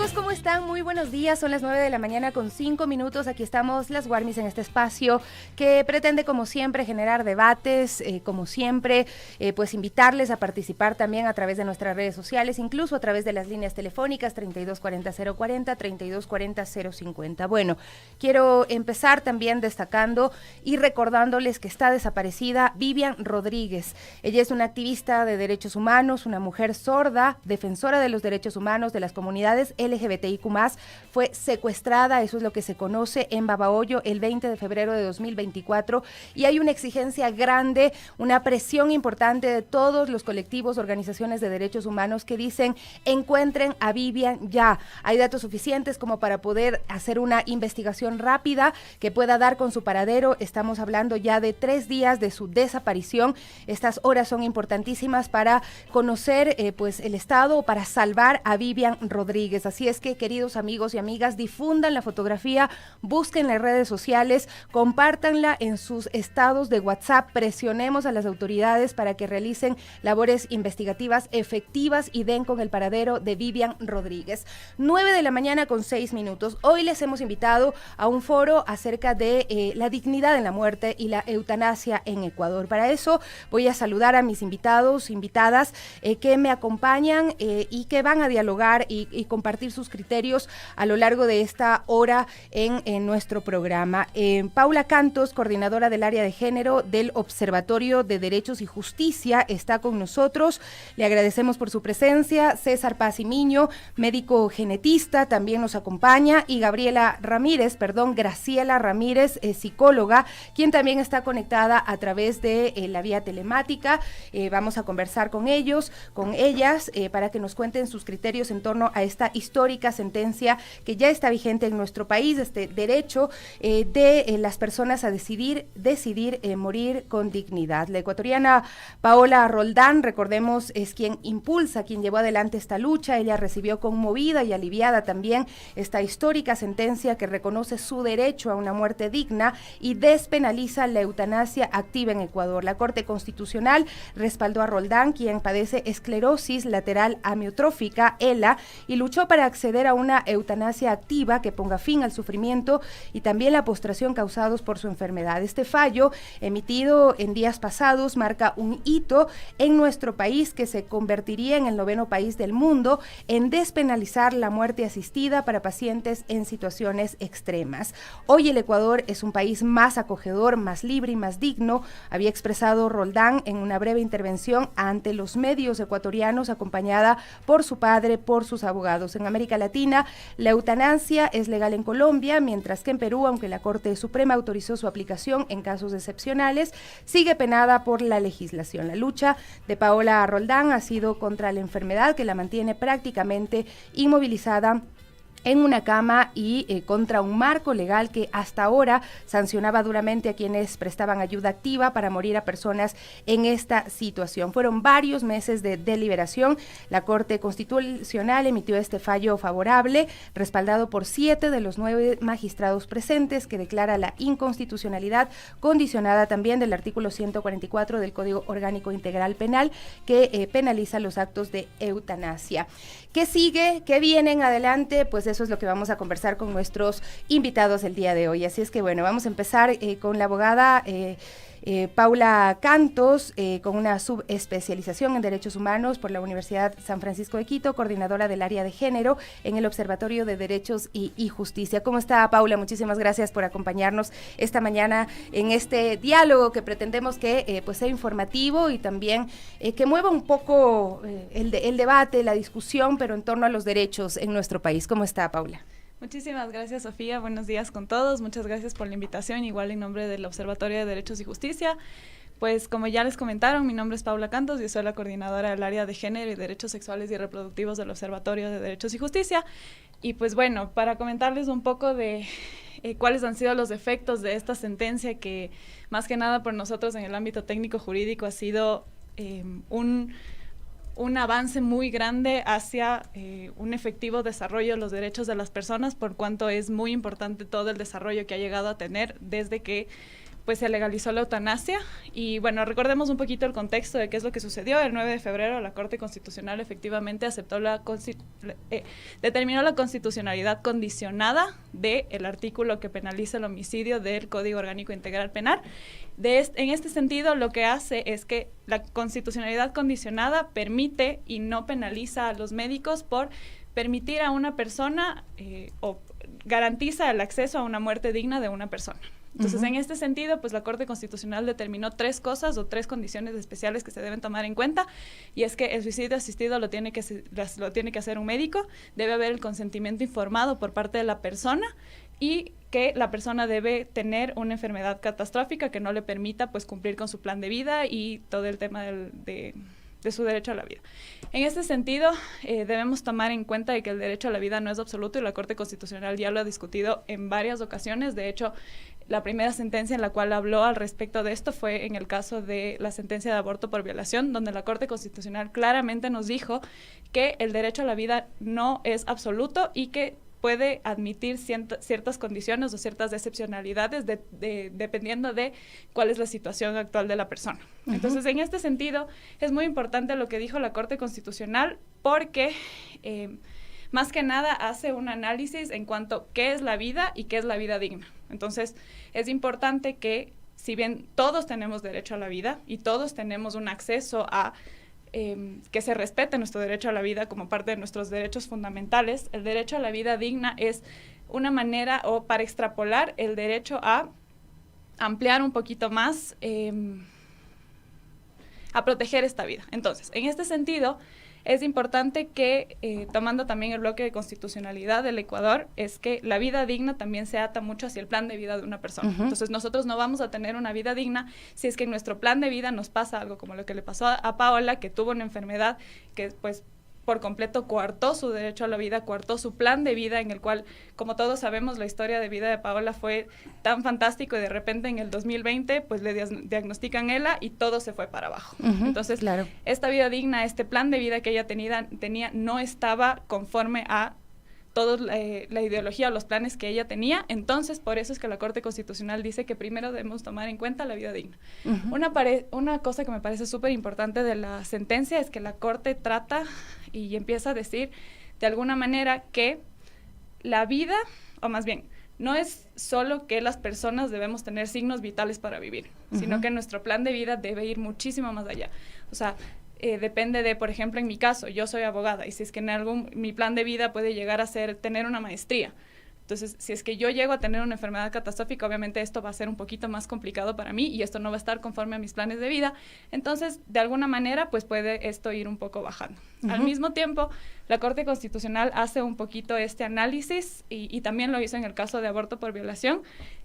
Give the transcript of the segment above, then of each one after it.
amigos, ¿cómo están? Muy buenos días, son las 9 de la mañana con 5 minutos. Aquí estamos las Warmis en este espacio que pretende, como siempre, generar debates, como siempre, pues invitarles a participar también a través de nuestras redes sociales, incluso a través de las líneas telefónicas 3240-040, 3240-050. Bueno, quiero empezar también destacando y recordándoles que está desaparecida Vivian Rodríguez. Ella es una activista de derechos humanos, una mujer sorda, defensora de los derechos humanos de las comunidades LGBTIQ+, fue secuestrada, eso es lo que se conoce, en Babahoyo el 20 de febrero de 2024, y hay una exigencia grande, una presión importante de todos los colectivos, organizaciones de derechos humanos que dicen, encuentren a Vivian ya. Hay datos suficientes como para poder hacer una investigación rápida que pueda dar con su paradero. Estamos hablando ya de 3 días de su desaparición. Estas horas son importantísimas para conocer pues el estado, para salvar a Vivian Rodríguez. Así es que, queridos amigos y amigas, difundan la fotografía, busquen las redes sociales, compártanla en sus estados de WhatsApp, presionemos a las autoridades para que realicen labores investigativas efectivas y den con el paradero de Vivian Rodríguez. 9 de la mañana con 6 minutos. Hoy les hemos invitado a un foro acerca de la dignidad en la muerte y la eutanasia en Ecuador. Para eso voy a saludar a mis invitados, invitadas que me acompañan y que van a dialogar y compartir sus criterios a lo largo de esta hora en nuestro programa. Paula Cantos, coordinadora del área de género del Observatorio de Derechos y Justicia, está con nosotros. Le agradecemos por su presencia. César Pazimiño, médico genetista, también nos acompaña, y Graciela Ramírez, psicóloga, quien también está conectada a través de la vía telemática. Vamos a conversar con ellos, con ellas, para que nos cuenten sus criterios en torno a esta histórica sentencia que ya está vigente en nuestro país, este derecho de las personas a decidir morir con dignidad. La ecuatoriana Paola Roldán, recordemos, es quien impulsa, quien llevó adelante esta lucha. Ella recibió conmovida y aliviada también esta histórica sentencia que reconoce su derecho a una muerte digna y despenaliza la eutanasia activa en Ecuador. La Corte Constitucional respaldó a Roldán, quien padece esclerosis lateral amiotrófica, ELA, y luchó para acceder a una eutanasia activa que ponga fin al sufrimiento y también la postración causados por su enfermedad. Este fallo, emitido en días pasados, marca un hito en nuestro país que se convertiría en el 9º país del mundo en despenalizar la muerte asistida para pacientes en situaciones extremas. Hoy el Ecuador es un país más acogedor, más libre y más digno, había expresado Roldán en una breve intervención ante los medios ecuatorianos, acompañada por su padre, por sus abogados. En América Latina, la eutanasia es legal en Colombia, mientras que en Perú, aunque la Corte Suprema autorizó su aplicación en casos excepcionales, sigue penada por la legislación. La lucha de Paola Roldán ha sido contra la enfermedad que la mantiene prácticamente inmovilizada en una cama y contra un marco legal que hasta ahora sancionaba duramente a quienes prestaban ayuda activa para morir a personas en esta situación. Fueron varios meses de deliberación. La Corte Constitucional emitió este fallo favorable, respaldado por 7 de los 9 magistrados presentes, que declara la inconstitucionalidad condicionada también del artículo 144 del Código Orgánico Integral Penal, que penaliza los actos de eutanasia. ¿Qué sigue? ¿Qué viene en adelante? Pues eso es lo que vamos a conversar con nuestros invitados el día de hoy. Así es que bueno, vamos a empezar con la abogada Paula Cantos, con una subespecialización en Derechos Humanos por la Universidad San Francisco de Quito, coordinadora del área de género en el Observatorio de Derechos y Justicia. ¿Cómo está, Paula? Muchísimas gracias por acompañarnos esta mañana en este diálogo que pretendemos que pues sea informativo y también que mueva un poco el debate, la discusión, pero en torno a los derechos en nuestro país. ¿Cómo está, Paula? Muchísimas gracias, Sofía. Buenos días con todos. Muchas gracias por la invitación, igual en nombre del Observatorio de Derechos y Justicia. Pues como ya les comentaron, mi nombre es Paula Cantos, yo soy la coordinadora del área de género y derechos sexuales y reproductivos del Observatorio de Derechos y Justicia. Y pues bueno, para comentarles un poco de cuáles han sido los efectos de esta sentencia, que más que nada por nosotros en el ámbito técnico jurídico ha sido un avance muy grande hacia un efectivo desarrollo de los derechos de las personas, por cuanto es muy importante todo el desarrollo que ha llegado a tener desde que pues se legalizó la eutanasia. Y bueno, recordemos un poquito el contexto de qué es lo que sucedió. El 9 de febrero la Corte Constitucional efectivamente determinó la constitucionalidad condicionada del artículo que penaliza el homicidio del Código Orgánico Integral Penal. En este sentido, lo que hace es que la constitucionalidad condicionada permite y no penaliza a los médicos por permitir a una persona o garantiza el acceso a una muerte digna de una persona. Entonces, en este sentido, pues la Corte Constitucional determinó 3 cosas o 3 condiciones especiales que se deben tomar en cuenta, y es que el suicidio asistido lo tiene que hacer un médico, debe haber el consentimiento informado por parte de la persona, y que la persona debe tener una enfermedad catastrófica que no le permita pues cumplir con su plan de vida y todo el tema de su derecho a la vida. En este sentido, debemos tomar en cuenta de que el derecho a la vida no es absoluto, y la Corte Constitucional ya lo ha discutido en varias ocasiones. De hecho, la primera sentencia en la cual habló al respecto de esto fue en el caso de la sentencia de aborto por violación, donde la Corte Constitucional claramente nos dijo que el derecho a la vida no es absoluto y que puede admitir ciertas condiciones o ciertas excepcionalidades dependiendo de cuál es la situación actual de la persona. Entonces, en este sentido, es muy importante lo que dijo la Corte Constitucional, porque más que nada hace un análisis en cuanto a qué es la vida y qué es la vida digna. Entonces, es importante que, si bien todos tenemos derecho a la vida y todos tenemos un acceso a que se respete nuestro derecho a la vida como parte de nuestros derechos fundamentales, el derecho a la vida digna es una manera o para extrapolar el derecho a ampliar un poquito más, a proteger esta vida. Entonces, en este sentido, es importante que, tomando también el bloque de constitucionalidad del Ecuador, es que la vida digna también se ata mucho hacia el plan de vida de una persona. Entonces, nosotros no vamos a tener una vida digna si es que en nuestro plan de vida nos pasa algo como lo que le pasó a Paola, que tuvo una enfermedad que, pues, por completo coartó su derecho a la vida, coartó su plan de vida, en el cual, como todos sabemos, la historia de vida de Paola fue tan fantástico, y de repente en el 2020 pues le diagnostican ELA y todo se fue para abajo. Entonces, claro, esta vida digna, este plan de vida que ella tenía no estaba conforme a toda la ideología o los planes que ella tenía. Entonces, por eso es que la Corte Constitucional dice que primero debemos tomar en cuenta la vida digna. Una cosa que me parece súper importante de la sentencia es que la Corte trata y empieza a decir de alguna manera que la vida, o más bien, no es solo que las personas debemos tener signos vitales para vivir, sino que nuestro plan de vida debe ir muchísimo más allá. O sea, depende de, por ejemplo, en mi caso, yo soy abogada, y si es que mi plan de vida puede llegar a ser tener una maestría. Entonces, si es que yo llego a tener una enfermedad catastrófica, obviamente esto va a ser un poquito más complicado para mí, y esto no va a estar conforme a mis planes de vida. Entonces, de alguna manera, pues puede esto ir un poco bajando. Al mismo tiempo, la Corte Constitucional hace un poquito este análisis, y también lo hizo en el caso de aborto por violación,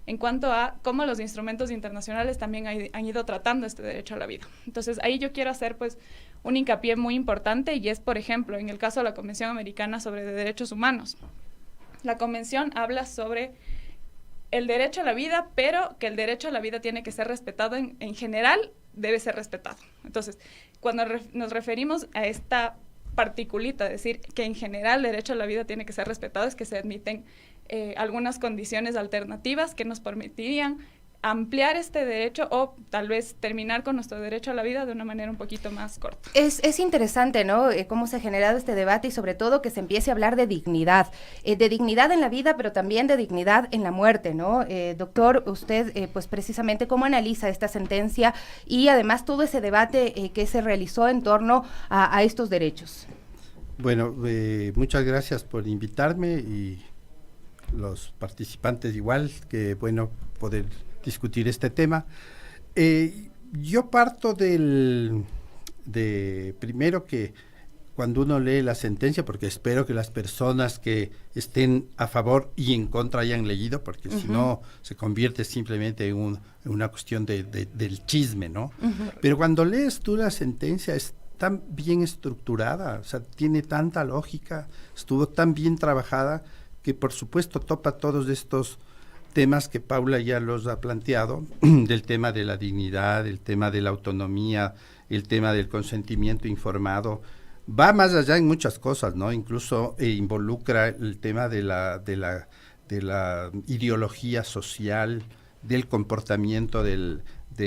en cuanto a cómo los instrumentos internacionales también han ido tratando este derecho a la vida. Entonces, ahí yo quiero hacer, pues, un hincapié muy importante, y es, por ejemplo, en el caso de la Convención Americana sobre Derechos Humanos. La convención habla sobre el derecho a la vida, pero que el derecho a la vida tiene que ser respetado en general, debe ser respetado. Entonces, cuando nos referimos a esta particulita, decir que en general el derecho a la vida tiene que ser respetado, es que se admiten algunas condiciones alternativas que nos permitirían ampliar este derecho, o tal vez terminar con nuestro derecho a la vida de una manera un poquito más corta. Es interesante, ¿no? Cómo se ha generado este debate, y sobre todo que se empiece a hablar de dignidad en la vida, pero también de dignidad en la muerte, ¿no? Doctor, usted, pues precisamente, ¿cómo analiza esta sentencia y además todo ese debate que se realizó en torno a estos derechos? Bueno, muchas gracias por invitarme, y los participantes igual, que bueno poder discutir este tema. Yo parto de primero, que cuando uno lee la sentencia, porque espero que las personas que estén a favor y en contra hayan leído, porque si no se convierte simplemente en una cuestión del chisme, ¿no? Pero cuando lees tú la sentencia, es tan bien estructurada, o sea, tiene tanta lógica, estuvo tan bien trabajada, que por supuesto topa todos estos temas que Paula ya los ha planteado, del tema de la dignidad, el tema de la autonomía, el tema del consentimiento informado. Va más allá en muchas cosas, ¿no? Incluso involucra el tema de la ideología social, del comportamiento de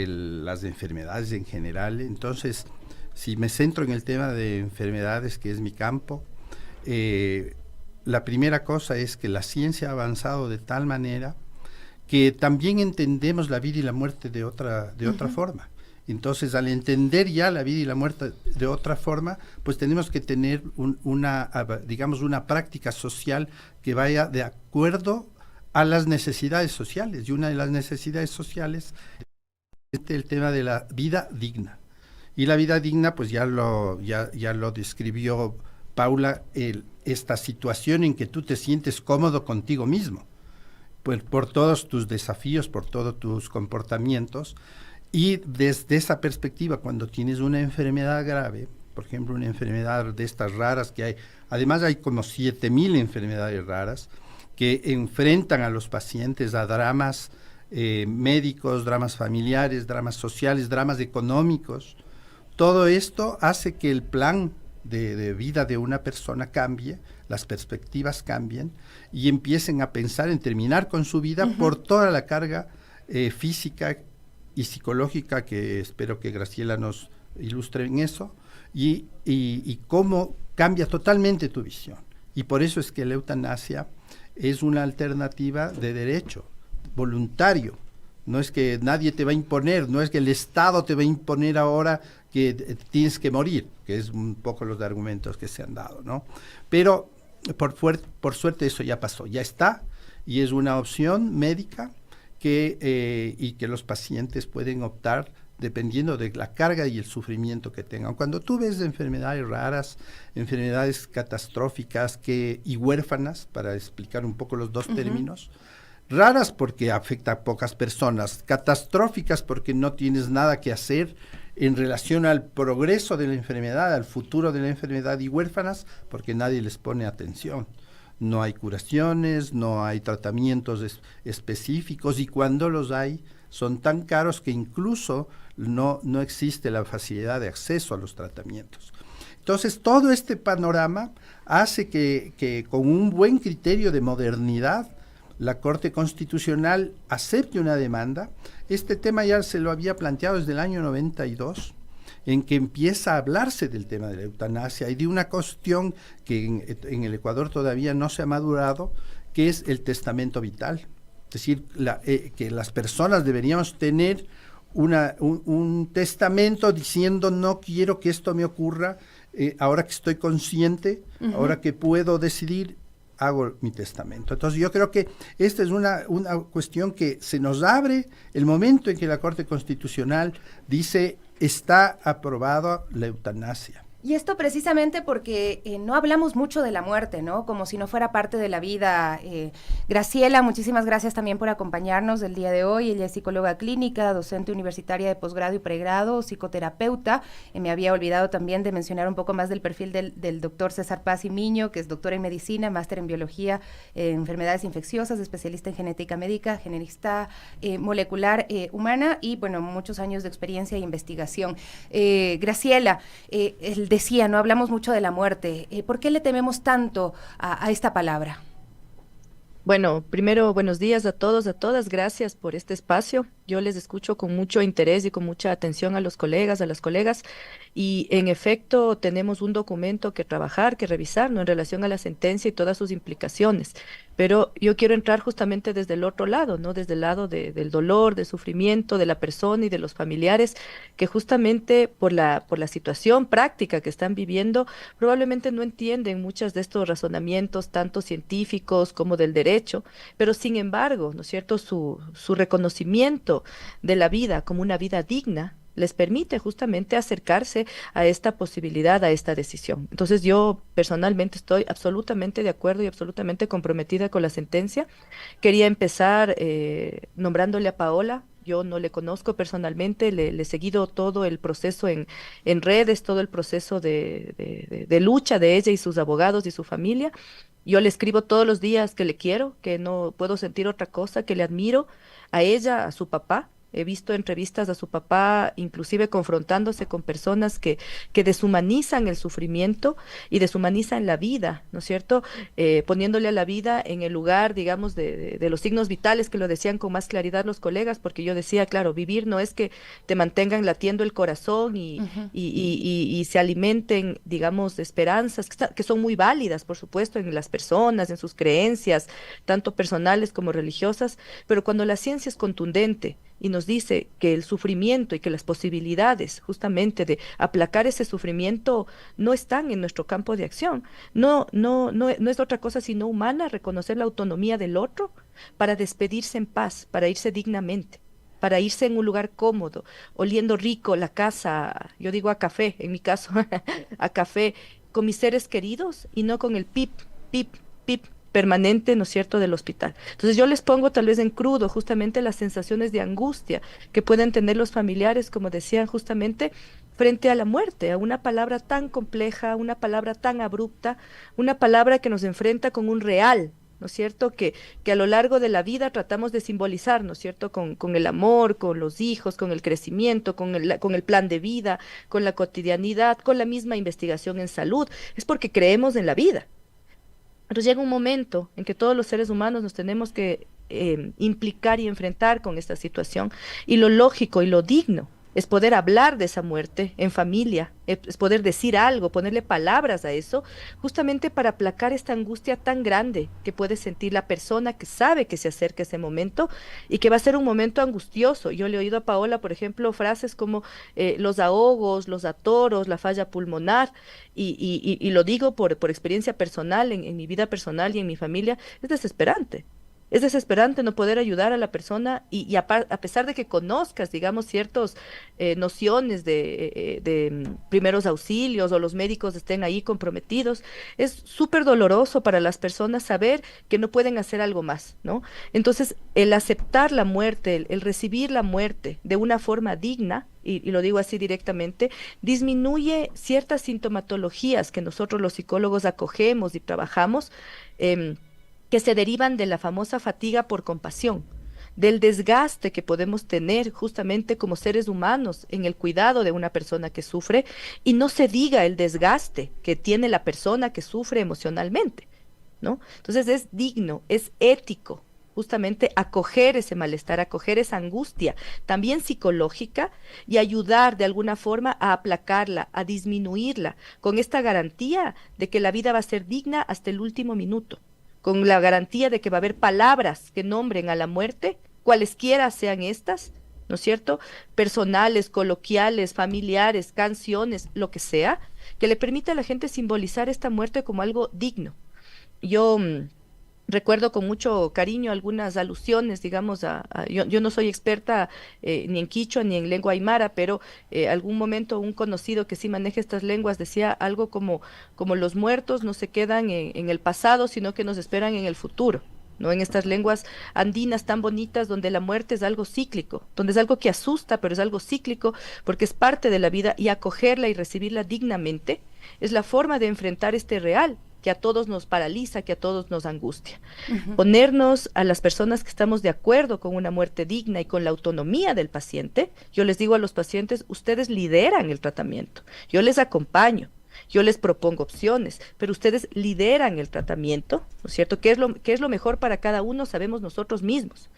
las enfermedades en general. Entonces, si me centro en el tema de enfermedades, que es mi campo, la primera cosa es que la ciencia ha avanzado de tal manera que también entendemos la vida y la muerte de otra forma. Entonces, al entender ya la vida y la muerte de otra forma, pues tenemos que tener una práctica social que vaya de acuerdo a las necesidades sociales. Y una de las necesidades sociales es el tema de la vida digna. Y la vida digna, pues ya lo describió Paula, esta situación en que tú te sientes cómodo contigo mismo, pues por todos tus desafíos, por todos tus comportamientos. Y desde esa perspectiva, cuando tienes una enfermedad grave, por ejemplo, una enfermedad de estas raras que hay, además hay como 7,000 enfermedades raras que enfrentan a los pacientes a dramas médicos, dramas familiares, dramas sociales, dramas económicos. Todo esto hace que el plan de vida de una persona cambie, las perspectivas cambien y empiecen a pensar en terminar con su vida por toda la carga física y psicológica, que espero que Graciela nos ilustre en eso, y cómo cambia totalmente tu visión. Y por eso es que la eutanasia es una alternativa de derecho voluntario. No es que nadie te va a imponer, no es que el Estado te va a imponer ahora que tienes que morir, que es un poco los argumentos que se han dado, ¿no? Pero por suerte eso ya pasó, ya está, y es una opción médica y que los pacientes pueden optar dependiendo de la carga y el sufrimiento que tengan. Cuando tú ves enfermedades raras, enfermedades catastróficas y huérfanas, para explicar un poco los dos términos, raras porque afecta a pocas personas, catastróficas porque no tienes nada que hacer en relación al progreso de la enfermedad, al futuro de la enfermedad, y huérfanas porque nadie les pone atención. No hay curaciones, no hay tratamientos específicos, y cuando los hay son tan caros que incluso no existe la facilidad de acceso a los tratamientos. Entonces, todo este panorama hace que con un buen criterio de modernidad la Corte Constitucional acepte una demanda. Este tema ya se lo había planteado desde el año 92, en que empieza a hablarse del tema de la eutanasia y de una cuestión que en el Ecuador todavía no se ha madurado, que es el testamento vital. Es decir, que las personas deberíamos tener un testamento diciendo: no quiero que esto me ocurra, ahora que estoy consciente, ahora que puedo decidir, hago mi testamento. Entonces yo creo que esta es una cuestión que se nos abre el momento en que la Corte Constitucional dice: está aprobada la eutanasia. Y esto precisamente porque no hablamos mucho de la muerte, ¿no? Como si no fuera parte de la vida. Graciela, muchísimas gracias también por acompañarnos el día de hoy. Ella es psicóloga clínica, docente universitaria de posgrado y pregrado, psicoterapeuta. Me había olvidado también de mencionar un poco más del perfil del doctor César Paz y Miño, que es doctor en medicina, máster en biología, enfermedades infecciosas, especialista en genética médica, genetista molecular humana, y bueno, muchos años de experiencia e investigación. Graciela, decía, no hablamos mucho de la muerte. ¿Por qué le tememos tanto a esta palabra? Bueno, primero, buenos días a todos, a todas. Gracias por este espacio. Yo les escucho con mucho interés y con mucha atención a los colegas, a las colegas, y en efecto tenemos un documento que trabajar, que revisar, ¿no?, en relación a la sentencia y todas sus implicaciones. Pero yo quiero entrar justamente desde el otro lado, ¿no?, desde el lado del dolor, del sufrimiento de la persona y de los familiares, que justamente por la situación práctica que están viviendo, probablemente no entienden muchos de estos razonamientos, tanto científicos como del derecho, pero sin embargo, ¿no es cierto?, su reconocimiento de la vida como una vida digna les permite justamente acercarse a esta posibilidad, a esta decisión. Entonces yo personalmente estoy absolutamente de acuerdo y absolutamente comprometida con la sentencia. Quería empezar nombrándole a Paola. Yo no le conozco personalmente, le he seguido todo el proceso en redes, todo el proceso de lucha de ella y sus abogados y su familia. Yo le escribo todos los días que le quiero, que no puedo sentir otra cosa, que le admiro a ella, a su papá, He visto entrevistas a su papá, inclusive confrontándose con personas que deshumanizan el sufrimiento y deshumanizan la vida, ¿no es cierto? Poniéndole a la vida en el lugar, digamos, de los signos vitales, que lo decían con más claridad los colegas, porque yo decía, claro, vivir no es que te mantengan latiendo el corazón y se alimenten, digamos, de esperanzas que son muy válidas, por supuesto, en las personas, en sus creencias, tanto personales como religiosas, pero cuando la ciencia es contundente, y nos dice que el sufrimiento y que las posibilidades justamente de aplacar ese sufrimiento no están en nuestro campo de acción. No es otra cosa sino humana reconocer la autonomía del otro para despedirse en paz, para irse dignamente, para irse en un lugar cómodo, oliendo rico la casa, yo digo a café, en mi caso, a café, con mis seres queridos y no con el pip, pip, pip permanente, ¿no es cierto?, del hospital. Entonces yo les pongo tal vez en crudo justamente las sensaciones de angustia que pueden tener los familiares, como decían justamente, frente a la muerte, a una palabra tan compleja, una palabra tan abrupta, una palabra que nos enfrenta con un real, ¿no es cierto?, que a lo largo de la vida tratamos de simbolizar, ¿no es cierto?, con el amor, con los hijos, con el crecimiento, con el plan de vida, con la cotidianidad, con la misma investigación en salud. Es porque creemos en la vida. Pero llega un momento en que todos los seres humanos nos tenemos que implicar y enfrentar con esta situación. Y lo lógico y lo digno es poder hablar de esa muerte en familia, es poder decir algo, ponerle palabras a eso, justamente para aplacar esta angustia tan grande que puede sentir la persona que sabe que se acerca ese momento y que va a ser un momento angustioso. Yo le he oído a Paola, por ejemplo, frases como los ahogos, los atoros, la falla pulmonar, y lo digo por experiencia personal, en mi vida personal y en mi familia, es desesperante. Es desesperante no poder ayudar a la persona a pesar de que conozcas, digamos, ciertas nociones de primeros auxilios o los médicos estén ahí comprometidos, es súper doloroso para las personas saber que no pueden hacer algo más, ¿no? Entonces, el aceptar la muerte, el recibir la muerte de una forma digna, y lo digo así directamente, disminuye ciertas sintomatologías que nosotros los psicólogos acogemos y trabajamos, que se derivan de la famosa fatiga por compasión, del desgaste que podemos tener justamente como seres humanos en el cuidado de una persona que sufre, y no se diga el desgaste que tiene la persona que sufre emocionalmente, ¿no? Entonces es digno, es ético justamente acoger ese malestar, acoger esa angustia, también psicológica, y ayudar de alguna forma a aplacarla, a disminuirla, con esta garantía de que la vida va a ser digna hasta el último minuto, con la garantía de que va a haber palabras que nombren a la muerte, cualesquiera sean estas, ¿no es cierto?, personales, coloquiales, familiares, canciones, lo que sea, que le permita a la gente simbolizar esta muerte como algo digno. Yo recuerdo con mucho cariño algunas alusiones, digamos, yo no soy experta ni en quichua ni en lengua aymara, pero algún momento un conocido que sí maneja estas lenguas decía algo como los muertos no se quedan en el pasado, sino que nos esperan en el futuro, ¿no? En estas lenguas andinas tan bonitas donde la muerte es algo cíclico, donde es algo que asusta, pero es algo cíclico porque es parte de la vida, y acogerla y recibirla dignamente es la forma de enfrentar este real que a todos nos paraliza, que a todos nos angustia. Ponernos a las personas que estamos de acuerdo con una muerte digna y con la autonomía del paciente. Yo les digo a los pacientes, ustedes lideran el tratamiento, yo les acompaño, yo les propongo opciones, pero ustedes lideran el tratamiento, ¿no es cierto? ¿Qué es lo mejor para cada uno? Sabemos nosotros mismos.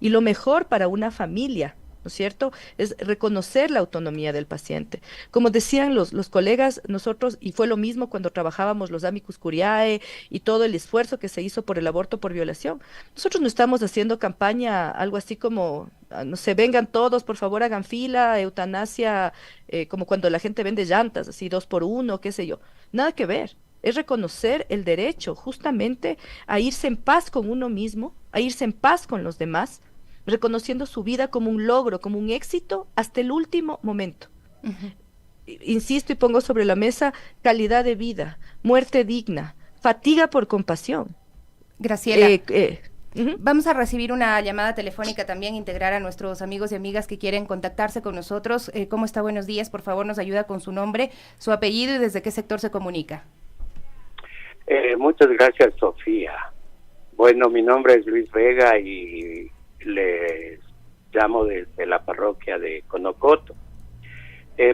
Y lo mejor para una familia, ¿no es cierto?, es reconocer la autonomía del paciente. Como decían los colegas, nosotros, y fue lo mismo cuando trabajábamos los Amicus Curiae y todo el esfuerzo que se hizo por el aborto por violación, nosotros no estamos haciendo campaña, algo así como, no sé, vengan todos, por favor hagan fila, eutanasia, como cuando la gente vende llantas, así 2 por 1, qué sé yo. Nada que ver. Es reconocer el derecho justamente a irse en paz con uno mismo, a irse en paz con los demás, reconociendo su vida como un logro, como un éxito hasta el último momento. Insisto y pongo sobre la mesa calidad de vida, muerte digna, fatiga por compasión. Graciela, vamos a recibir una llamada telefónica también, integrar a nuestros amigos y amigas que quieren contactarse con nosotros. ¿Cómo está? Buenos días, por favor nos ayuda con su nombre, su apellido y desde qué sector se comunica. Muchas gracias, Sofía. Bueno, mi nombre es Luis Vega y les llamo desde la parroquia de Conocoto.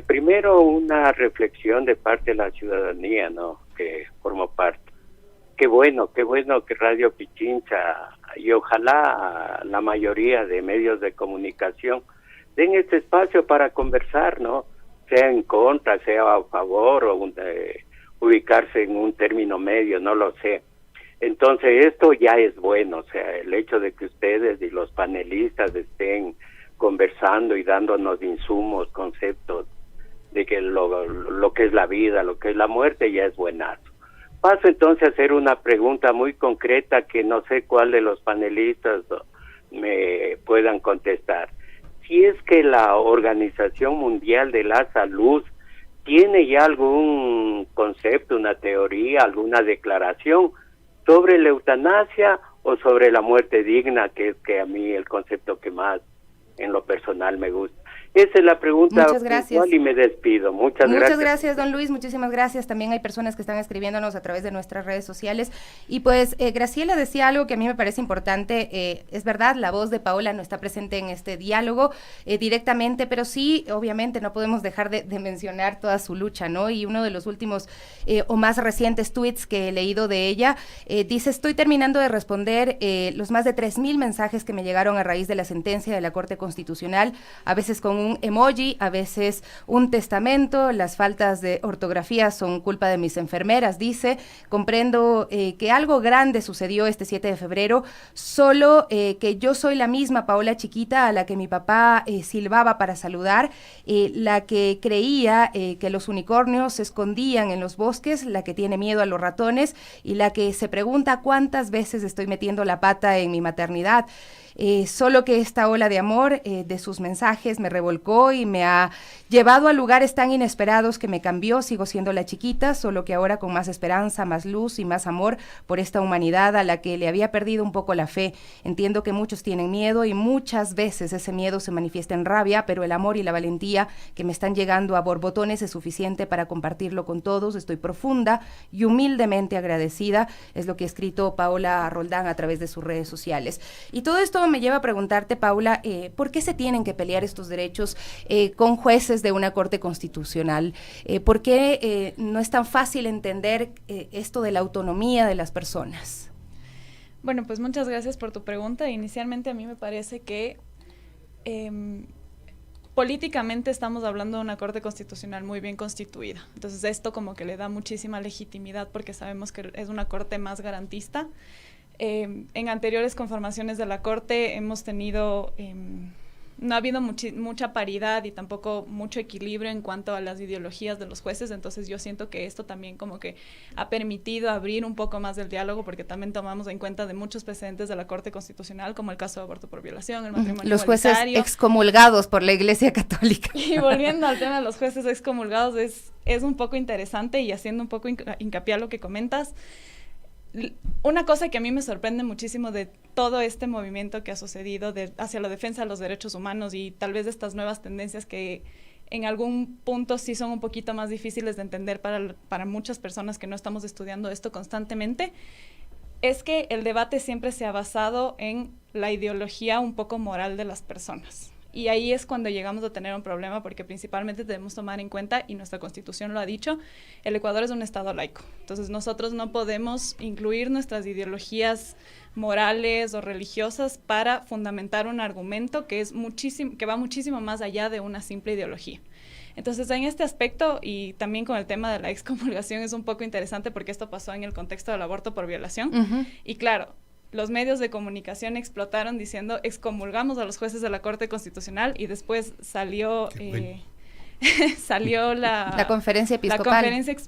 Primero, una reflexión de parte de la ciudadanía, ¿no?, que formo parte. Qué bueno que Radio Pichincha y ojalá la mayoría de medios de comunicación den este espacio para conversar, ¿no?, sea en contra, sea a favor, o ubicarse en un término medio, no lo sé. Entonces esto ya es bueno, o sea, el hecho de que ustedes y los panelistas estén conversando y dándonos insumos, conceptos de que lo que es la vida, lo que es la muerte, ya es buenazo. Paso entonces a hacer una pregunta muy concreta que no sé cuál de los panelistas me puedan contestar. Si es que la Organización Mundial de la Salud tiene ya algún concepto, una teoría, alguna declaración sobre la eutanasia o sobre la muerte digna, que es que a mí el concepto que más en lo personal me gusta. Esa es la pregunta. Muchas gracias. Y me despido. Muchas gracias, don Luis. Muchísimas gracias. También hay personas que están escribiéndonos a través de nuestras redes sociales. Y pues Graciela decía algo que a mí me parece importante. Es verdad, la voz de Paola no está presente en este diálogo directamente, pero sí, obviamente, no podemos dejar de mencionar toda su lucha, ¿no? Y uno de los últimos o más recientes tweets que he leído de ella dice: estoy terminando de responder los más de 3,000 mensajes que me llegaron a raíz de la sentencia de la Corte Constitucional, a veces con un emoji, a veces un testamento. Las faltas de ortografía son culpa de mis enfermeras, dice. Comprendo que algo grande sucedió este 7 de febrero, solo que yo soy la misma Paola chiquita a la que mi papá silbaba para saludar, la que creía que los unicornios se escondían en los bosques, la que tiene miedo a los ratones y la que se pregunta cuántas veces estoy metiendo la pata en mi maternidad. Solo que esta ola de amor de sus mensajes me revolcó y me ha llevado a lugares tan inesperados que me cambió. Sigo siendo la chiquita, solo que ahora con más esperanza, más luz y más amor por esta humanidad a la que le había perdido un poco la fe. Entiendo que muchos tienen miedo y muchas veces ese miedo se manifiesta en rabia, pero el amor y la valentía que me están llegando a borbotones es suficiente para compartirlo con todos. Estoy profunda y humildemente agradecida, es lo que ha escrito Paola Roldán a través de sus redes sociales. Y todo esto me lleva a preguntarte, Paula, ¿por qué se tienen que pelear estos derechos con jueces de una Corte Constitucional? ¿Por qué no es tan fácil entender esto de la autonomía de las personas? Bueno, pues muchas gracias por tu pregunta. Inicialmente a mí me parece que políticamente estamos hablando de una Corte Constitucional muy bien constituida. Entonces esto como que le da muchísima legitimidad porque sabemos que es una Corte más garantista. En anteriores conformaciones de la Corte hemos tenido, no ha habido mucha paridad y tampoco mucho equilibrio en cuanto a las ideologías de los jueces, entonces yo siento que esto también como que ha permitido abrir un poco más del diálogo porque también tomamos en cuenta de muchos precedentes de la Corte Constitucional como el caso de aborto por violación, el matrimonio los jueces igualitario. Excomulgados por la Iglesia Católica. Y volviendo al tema de los jueces excomulgados es un poco interesante y haciendo un poco hincapié a lo que comentas. Una cosa que a mí me sorprende muchísimo de todo este movimiento que ha sucedido hacia la defensa de los derechos humanos y tal vez de estas nuevas tendencias que en algún punto sí son un poquito más difíciles de entender para muchas personas que no estamos estudiando esto constantemente, es que el debate siempre se ha basado en la ideología un poco moral de las personas. Y ahí es cuando llegamos a tener un problema porque principalmente debemos tomar en cuenta, y nuestra Constitución lo ha dicho, el Ecuador es un estado laico. Entonces nosotros no podemos incluir nuestras ideologías morales o religiosas para fundamentar un argumento que va muchísimo más allá de una simple ideología. Entonces en este aspecto y también con el tema de la excomulgación es un poco interesante porque esto pasó en el contexto del aborto por violación. Y claro, los medios de comunicación explotaron diciendo excomulgamos a los jueces de la Corte Constitucional y después salió la conferencia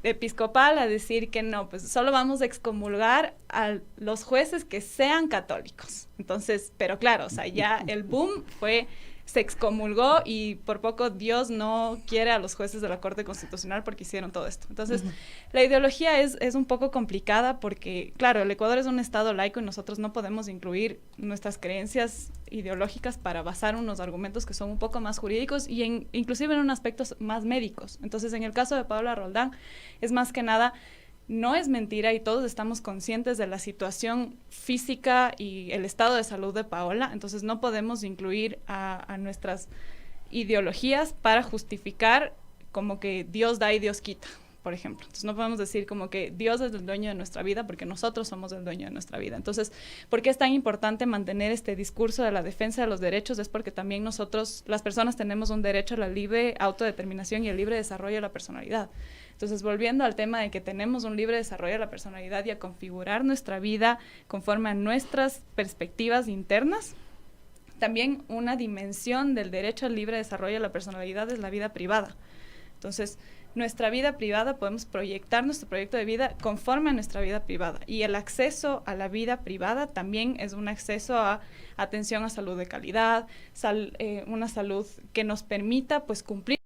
episcopal a decir que no, pues solo vamos a excomulgar a los jueces que sean católicos. Entonces, pero claro, o sea, ya el boom se excomulgó y por poco Dios no quiere a los jueces de la Corte Constitucional porque hicieron todo esto. Entonces, la ideología es un poco complicada porque, claro, el Ecuador es un estado laico y nosotros no podemos incluir nuestras creencias ideológicas para basar unos argumentos que son un poco más jurídicos y inclusive en aspectos más médicos. Entonces, en el caso de Paola Roldán, es más que nada no es mentira y todos estamos conscientes de la situación física y el estado de salud de Paola, entonces no podemos incluir a nuestras ideologías para justificar como que Dios da y Dios quita, por ejemplo. Entonces no podemos decir como que Dios es el dueño de nuestra vida porque nosotros somos el dueño de nuestra vida. Entonces, ¿por qué es tan importante mantener este discurso de la defensa de los derechos? Es porque también nosotros, las personas, tenemos un derecho a la libre autodeterminación y el libre desarrollo de la personalidad. Entonces, volviendo al tema de que tenemos un libre desarrollo de la personalidad y a configurar nuestra vida conforme a nuestras perspectivas internas, también una dimensión del derecho al libre desarrollo de la personalidad es la vida privada. Entonces, nuestra vida privada, podemos proyectar nuestro proyecto de vida conforme a nuestra vida privada. Y el acceso a la vida privada también es un acceso a atención a salud de calidad, una salud que nos permita pues cumplir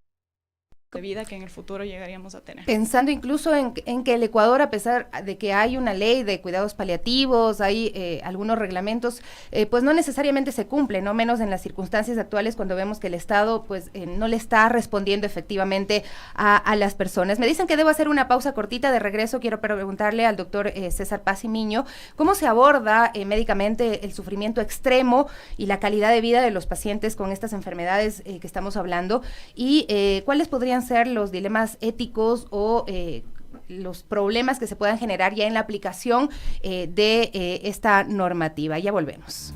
de vida que en el futuro llegaríamos a tener. Pensando incluso en que el Ecuador, a pesar de que hay una ley de cuidados paliativos, hay algunos reglamentos, pues no necesariamente se cumple, no menos en las circunstancias actuales cuando vemos que el Estado pues no le está respondiendo efectivamente a las personas. Me dicen que debo hacer una pausa cortita. De regreso quiero preguntarle al doctor César Paz y Miño cómo se aborda médicamente el sufrimiento extremo y la calidad de vida de los pacientes con estas enfermedades que estamos hablando, y cuáles podrían ser los dilemas éticos o los problemas que se puedan generar ya en la aplicación de esta normativa. Ya volvemos.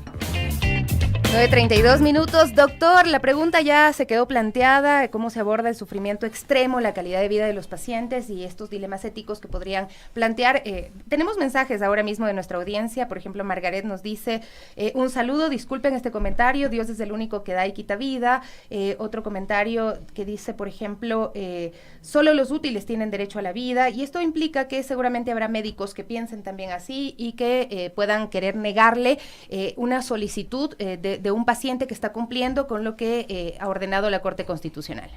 9:32 minutos. Doctor, la pregunta ya se quedó planteada, cómo se aborda el sufrimiento extremo, la calidad de vida de los pacientes y estos dilemas éticos que podrían plantear. Tenemos mensajes ahora mismo de nuestra audiencia. Por ejemplo, Margaret nos dice, un saludo, disculpen este comentario, Dios es el único que da y quita vida. Otro comentario que dice, por ejemplo, solo los útiles tienen derecho a la vida, y esto implica que seguramente habrá médicos que piensen también así y que puedan querer negarle una solicitud de un paciente que está cumpliendo con lo que ha ordenado la Corte Constitucional.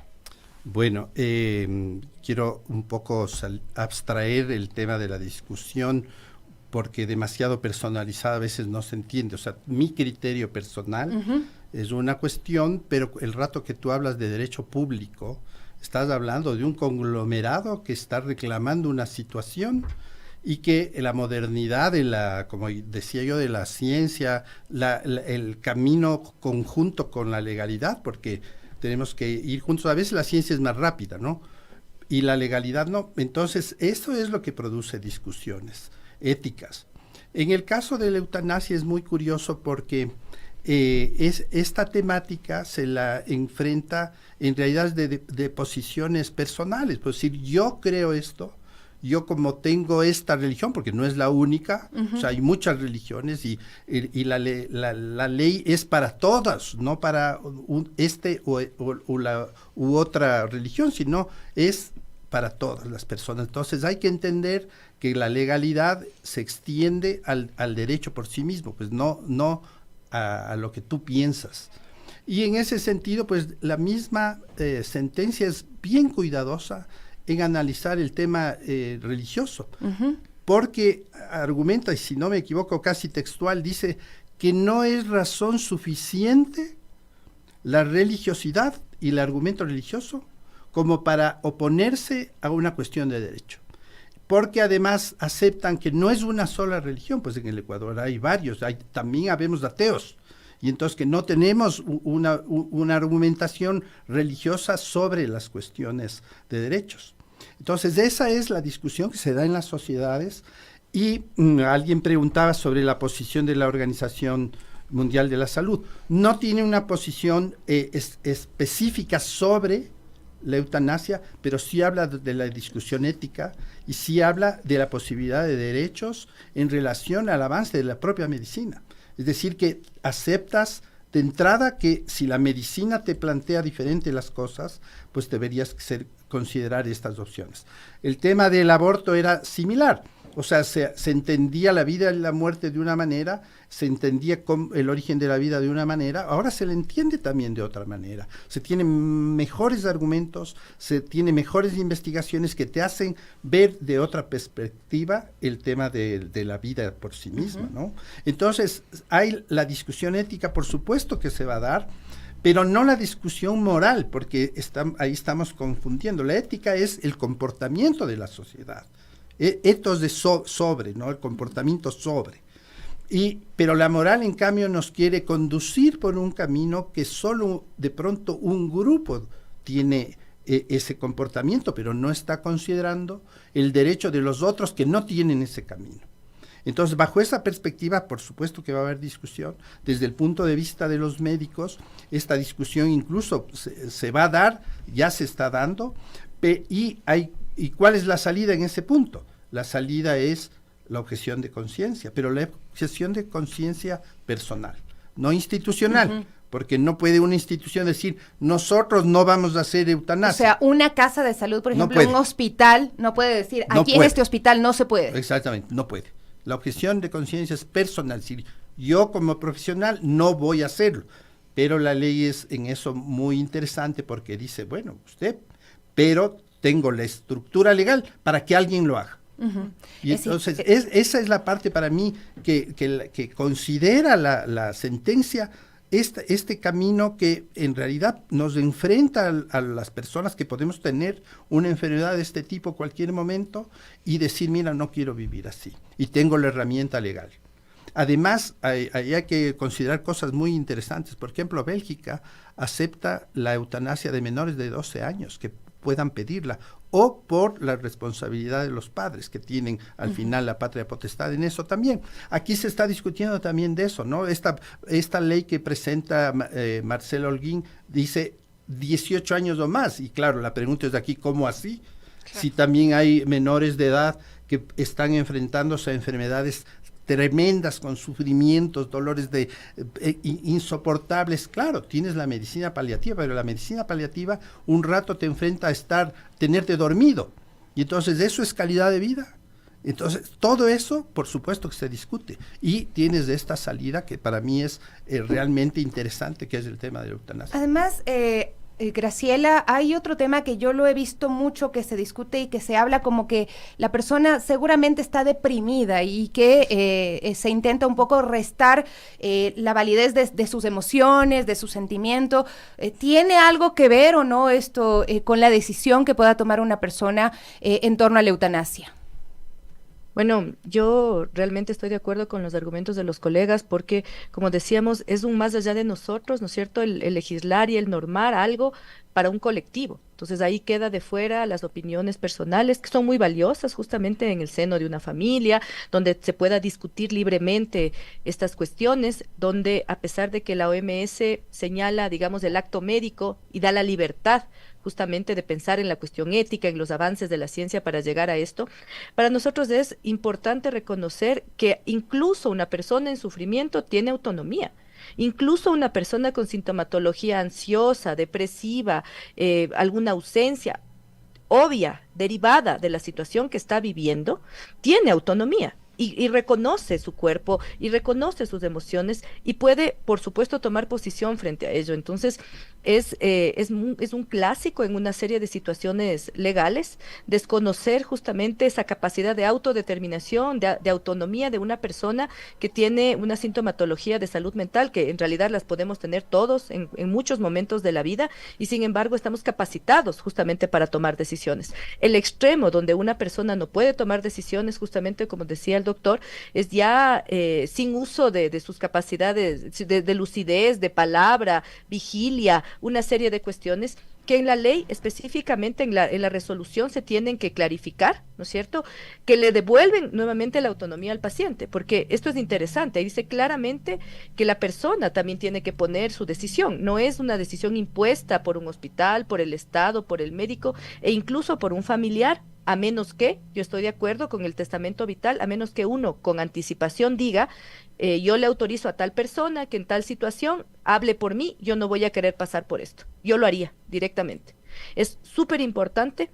Bueno, quiero un poco abstraer el tema de la discusión porque demasiado personalizada a veces no se entiende. O sea, mi criterio personal es una cuestión, pero el rato que tú hablas de derecho público, estás hablando de un conglomerado que está reclamando una situación y que la modernidad de la, como decía yo, de la ciencia, el camino conjunto con la legalidad, porque tenemos que ir juntos. A veces la ciencia es más rápida, ¿no? Y la legalidad no. Entonces, eso es lo que produce discusiones éticas. En el caso de la eutanasia es muy curioso porque esta temática se la enfrenta en realidad de posiciones personales. Pues decir, yo creo esto, yo como tengo esta religión, porque no es la única, o sea, hay muchas religiones y la ley es para todas, no para u otra religión, sino es para todas las personas. Entonces hay que entender que la legalidad se extiende al derecho por sí mismo, pues no a lo que tú piensas. Y en ese sentido, pues la misma sentencia es bien cuidadosa en analizar el tema religioso, porque argumenta, y si no me equivoco casi textual, dice que no es razón suficiente la religiosidad y el argumento religioso como para oponerse a una cuestión de derecho, porque además aceptan que no es una sola religión, pues en el Ecuador hay varios, también habemos ateos, y entonces que no tenemos una argumentación religiosa sobre las cuestiones de derechos. Entonces esa es la discusión que se da en las sociedades, y alguien preguntaba sobre la posición de la Organización Mundial de la Salud. No tiene una posición específica sobre la eutanasia, pero sí habla de la discusión ética y sí habla de la posibilidad de derechos en relación al avance de la propia medicina. Es decir, que aceptas de entrada que si la medicina te plantea diferente las cosas, pues deberías considerar estas opciones. El tema del aborto era similar, o sea, se entendía la vida y la muerte de una manera, se entendía el origen de la vida de una manera, ahora se le entiende también de otra manera. Se tienen mejores argumentos, se tienen mejores investigaciones que te hacen ver de otra perspectiva el tema de la vida por sí misma, ¿no? Entonces, hay la discusión ética, por supuesto que se va a dar, pero no la discusión moral, porque ahí estamos confundiendo. La ética es el comportamiento de la sociedad. etos de sobre, ¿no? El comportamiento sobre. Pero la moral, en cambio, nos quiere conducir por un camino que solo de pronto un grupo tiene ese comportamiento, pero no está considerando el derecho de los otros que no tienen ese camino. Entonces, bajo esa perspectiva, por supuesto que va a haber discusión. Desde el punto de vista de los médicos, esta discusión incluso se va a dar, ya se está dando, ¿y cuál es la salida en ese punto? La salida es la objeción de conciencia, pero la objeción de conciencia personal, no institucional, porque no puede una institución decir, nosotros no vamos a hacer eutanasia. O sea, una casa de salud, por ejemplo, un hospital, no puede decir, aquí en este hospital no se puede. Exactamente, no puede. La objeción de conciencia es personal, es decir, yo como profesional no voy a hacerlo, pero la ley es en eso muy interesante porque dice, bueno, pero tengo la estructura legal para que alguien lo haga. Y entonces esa es la parte para mí que considera la sentencia, este camino que en realidad nos enfrenta a las personas que podemos tener una enfermedad de este tipo cualquier momento y decir, mira, no quiero vivir así y tengo la herramienta legal. Además, hay que considerar cosas muy interesantes. Por ejemplo, Bélgica acepta la eutanasia de menores de 12 años que puedan pedirla, o por la responsabilidad de los padres que tienen al final la patria potestad en eso también. Aquí se está discutiendo también de eso, ¿no? Esta ley que presenta Marcelo Holguín dice 18 años o más, y claro, la pregunta es de aquí, ¿cómo así? Claro. Si también hay menores de edad que están enfrentándose a enfermedades tremendas, con sufrimientos, dolores insoportables. Claro, tienes la medicina paliativa, pero la medicina paliativa un rato te enfrenta a tenerte dormido, y entonces eso es calidad de vida. Entonces, todo eso, por supuesto que se discute, y tienes de esta salida que para mí es realmente interesante, que es el tema de la eutanasia. Además, Graciela, hay otro tema que yo lo he visto mucho que se discute y que se habla como que la persona seguramente está deprimida y que se intenta un poco restar la validez de sus emociones, de su sentimiento. ¿Tiene algo que ver o no esto con la decisión que pueda tomar una persona en torno a la eutanasia? Bueno, yo realmente estoy de acuerdo con los argumentos de los colegas porque, como decíamos, es un más allá de nosotros, ¿no es cierto?, el legislar y el normar algo para un colectivo. Entonces ahí queda de fuera las opiniones personales, que son muy valiosas justamente en el seno de una familia, donde se pueda discutir libremente estas cuestiones, donde a pesar de que la OMS señala, digamos, el acto médico y da la libertad justamente de pensar en la cuestión ética, en los avances de la ciencia para llegar a esto, para nosotros es importante reconocer que incluso una persona en sufrimiento tiene autonomía. Incluso una persona con sintomatología ansiosa, depresiva, alguna ausencia obvia, derivada de la situación que está viviendo, tiene autonomía. Y reconoce su cuerpo y reconoce sus emociones y puede, por supuesto, tomar posición frente a ello. Entonces, es un clásico en una serie de situaciones legales desconocer justamente esa capacidad de autodeterminación, de autonomía de una persona que tiene una sintomatología de salud mental, que en realidad las podemos tener todos en muchos momentos de la vida, y sin embargo estamos capacitados justamente para tomar decisiones. El extremo donde una persona no puede tomar decisiones, justamente como decía el doctor, es ya sin uso de sus capacidades de lucidez, de palabra, vigilia, una serie de cuestiones que en la ley, específicamente en la resolución, se tienen que clarificar, ¿no es cierto?, que le devuelven nuevamente la autonomía al paciente, porque esto es interesante, dice claramente que la persona también tiene que poner su decisión, no es una decisión impuesta por un hospital, por el Estado, por el médico, e incluso por un familiar, a menos que, yo estoy de acuerdo con el testamento vital, a menos que uno con anticipación diga, yo le autorizo a tal persona que en tal situación hable por mí, yo no voy a querer pasar por esto. Yo lo haría directamente. Es súper importante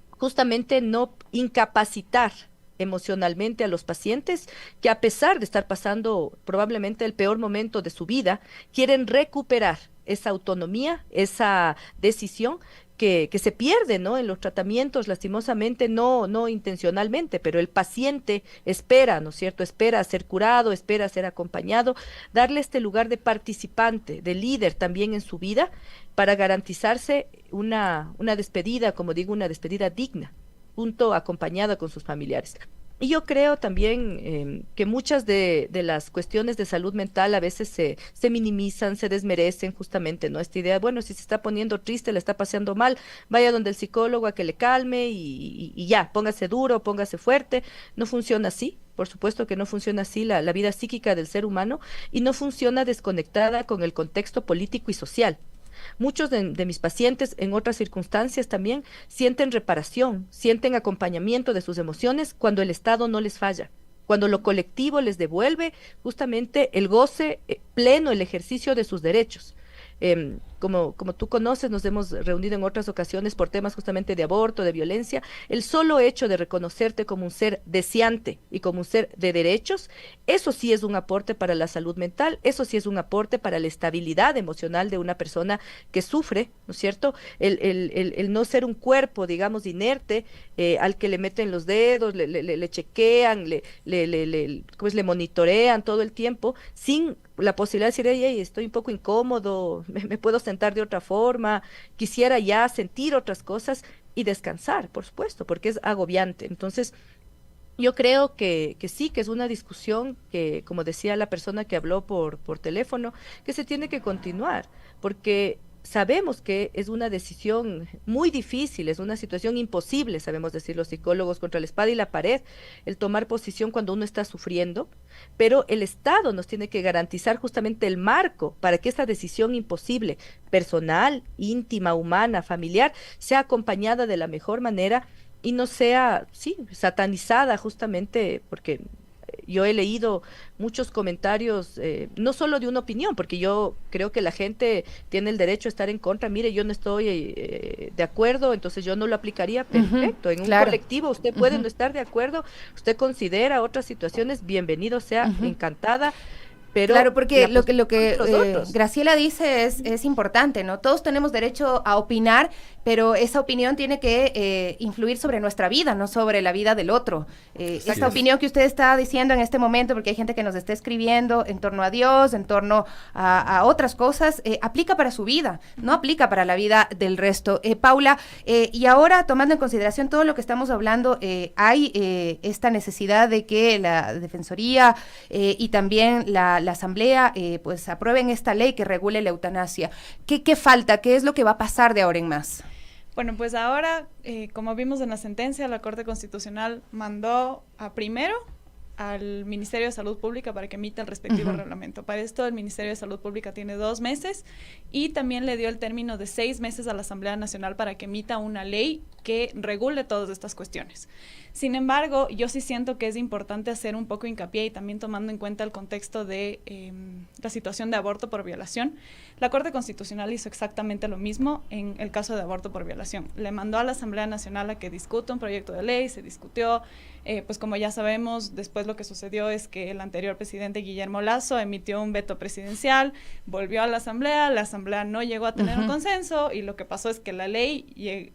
justamente no incapacitar emocionalmente a los pacientes que, a pesar de estar pasando probablemente el peor momento de su vida, quieren recuperar esa autonomía, esa decisión que se pierde, ¿no?, en los tratamientos, lastimosamente, no intencionalmente, pero el paciente espera, ¿no es cierto?, espera ser curado, espera ser acompañado, darle este lugar de participante, de líder también en su vida, para garantizarse una despedida, como digo, una despedida digna. punto acompañada con sus familiares. Y yo creo también que muchas de las cuestiones de salud mental a veces se minimizan, se desmerecen justamente, ¿no? Esta idea, bueno, si se está poniendo triste, le está paseando mal, vaya donde el psicólogo a que le calme y ya, póngase duro, póngase fuerte. No funciona así. Por supuesto que no funciona así la vida psíquica del ser humano y no funciona desconectada con el contexto político y social. Muchos de mis pacientes en otras circunstancias también sienten reparación, sienten acompañamiento de sus emociones cuando el Estado no les falla, cuando lo colectivo les devuelve justamente el goce pleno, el ejercicio de sus derechos. Como tú conoces, nos hemos reunido en otras ocasiones por temas justamente de aborto, de violencia. El solo hecho de reconocerte como un ser deseante y como un ser de derechos, eso sí es un aporte para la salud mental, eso sí es un aporte para la estabilidad emocional de una persona que sufre, ¿no es cierto? El no ser un cuerpo, digamos, inerte, al que le meten los dedos, le chequean, pues, le monitorean todo el tiempo, sin la posibilidad de decir, hey, estoy un poco incómodo, me puedo sentar de otra forma, quisiera ya sentir otras cosas y descansar, por supuesto, porque es agobiante. Entonces, yo creo que sí, que es una discusión que, como decía la persona que habló por teléfono, que se tiene que continuar, porque sabemos que es una decisión muy difícil, es una situación imposible, sabemos decir los psicólogos, contra la espada y la pared, el tomar posición cuando uno está sufriendo, pero el Estado nos tiene que garantizar justamente el marco para que esta decisión imposible, personal, íntima, humana, familiar, sea acompañada de la mejor manera y no sea, sí, satanizada justamente porque yo he leído muchos comentarios, no solo de una opinión, porque yo creo que la gente tiene el derecho a estar en contra. Mire, yo no estoy de acuerdo, entonces yo no lo aplicaría. Perfecto, en un colectivo usted puede no estar de acuerdo, usted considera otras situaciones, bienvenido sea, encantada. Pero claro, porque lo que Graciela dice es importante, ¿no? Todos tenemos derecho a opinar, pero esa opinión tiene que influir sobre nuestra vida, no sobre la vida del otro. Esta opinión que usted está diciendo en este momento, porque hay gente que nos está escribiendo en torno a Dios, en torno a otras cosas, aplica para su vida, no aplica para la vida del resto. Paula, y ahora tomando en consideración todo lo que estamos hablando, hay esta necesidad de que la Defensoría y también la Asamblea pues aprueben esta ley que regule la eutanasia. ¿Qué falta? ¿Qué es lo que va a pasar de ahora en más? Bueno, pues ahora, como vimos en la sentencia, la Corte Constitucional mandó primero al Ministerio de Salud Pública para que emita el respectivo reglamento. Para esto el Ministerio de Salud Pública tiene 2 meses y también le dio el término de 6 meses a la Asamblea Nacional para que emita una ley que regule todas estas cuestiones. Sin embargo, yo sí siento que es importante hacer un poco hincapié y también tomando en cuenta el contexto de la situación de aborto por violación. La Corte Constitucional hizo exactamente lo mismo en el caso de aborto por violación. Le mandó a la Asamblea Nacional a que discuta un proyecto de ley, se discutió, pues como ya sabemos, después lo que sucedió es que el anterior presidente Guillermo Lasso emitió un veto presidencial, volvió a la Asamblea no llegó a tener un consenso y lo que pasó es que la ley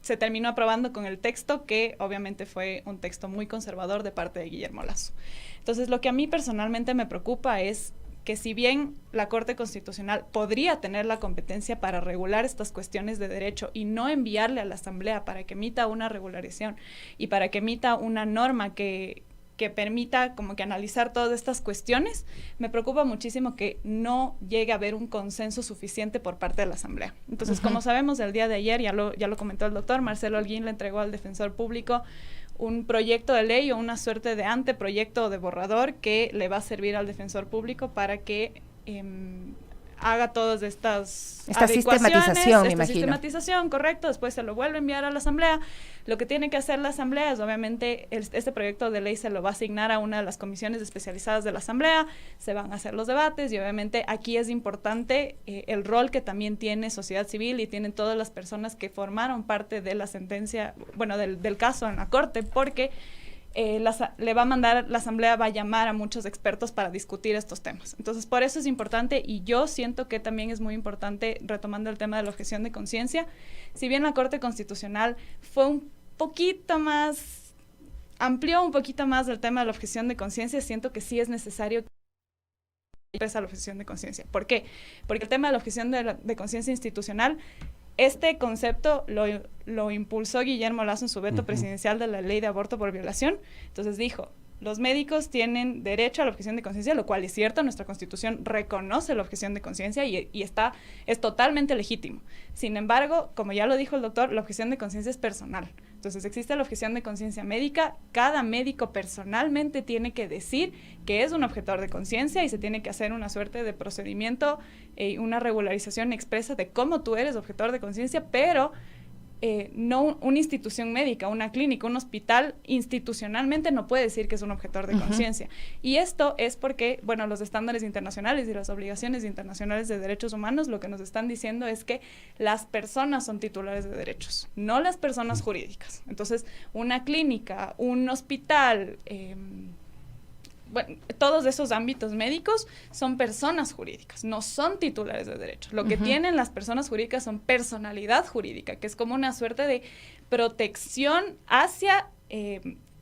se terminó aprobando con el texto que obviamente fue un texto muy conservador de parte de Guillermo Lasso. Entonces, lo que a mí personalmente me preocupa es que si bien la Corte Constitucional podría tener la competencia para regular estas cuestiones de derecho y no enviarle a la Asamblea para que emita una regularización y para que emita una norma que permita como que analizar todas estas cuestiones, me preocupa muchísimo que no llegue a haber un consenso suficiente por parte de la Asamblea. Entonces, como sabemos, el día de ayer, ya lo comentó el doctor, Marcelo Holguín le entregó al Defensor Público un proyecto de ley o una suerte de anteproyecto de borrador que le va a servir al Defensor Público para que haga todas esta sistematización, me imagino. Sistematización, correcto, después se lo vuelve a enviar a la Asamblea. Lo que tiene que hacer la Asamblea es, obviamente, este proyecto de ley se lo va a asignar a una de las comisiones especializadas de la Asamblea, se van a hacer los debates y obviamente aquí es importante el rol que también tiene sociedad civil y tienen todas las personas que formaron parte de la sentencia, bueno, del caso en la Corte, porque le va a mandar, la Asamblea va a llamar a muchos expertos para discutir estos temas. Entonces, por eso es importante y yo siento que también es muy importante, retomando el tema de la objeción de conciencia, si bien la Corte Constitucional fue un poquito más, amplió un poquito más el tema de la objeción de conciencia, siento que sí es necesario la objeción de conciencia. ¿Por qué? Porque el tema de la objeción de conciencia institucional este concepto lo impulsó Guillermo Lasso en su veto presidencial de la ley de aborto por violación. Entonces dijo, los médicos tienen derecho a la objeción de conciencia, lo cual es cierto, nuestra Constitución reconoce la objeción de conciencia y es totalmente legítimo. Sin embargo, como ya lo dijo el doctor, la objeción de conciencia es personal. Entonces existe la objeción de conciencia médica, cada médico personalmente tiene que decir que es un objetor de conciencia y se tiene que hacer una suerte de procedimiento, una regularización expresa de cómo tú eres objetor de conciencia, pero no una institución médica, una clínica, un hospital institucionalmente no puede decir que es un objetor de conciencia. Y esto es porque, bueno, los estándares internacionales y las obligaciones internacionales de derechos humanos lo que nos están diciendo es que las personas son titulares de derechos, no las personas jurídicas. Entonces, una clínica, un hospital, bueno, todos esos ámbitos médicos son personas jurídicas, no son titulares de derechos. Lo que tienen las personas jurídicas son personalidad jurídica, que es como una suerte de protección hacia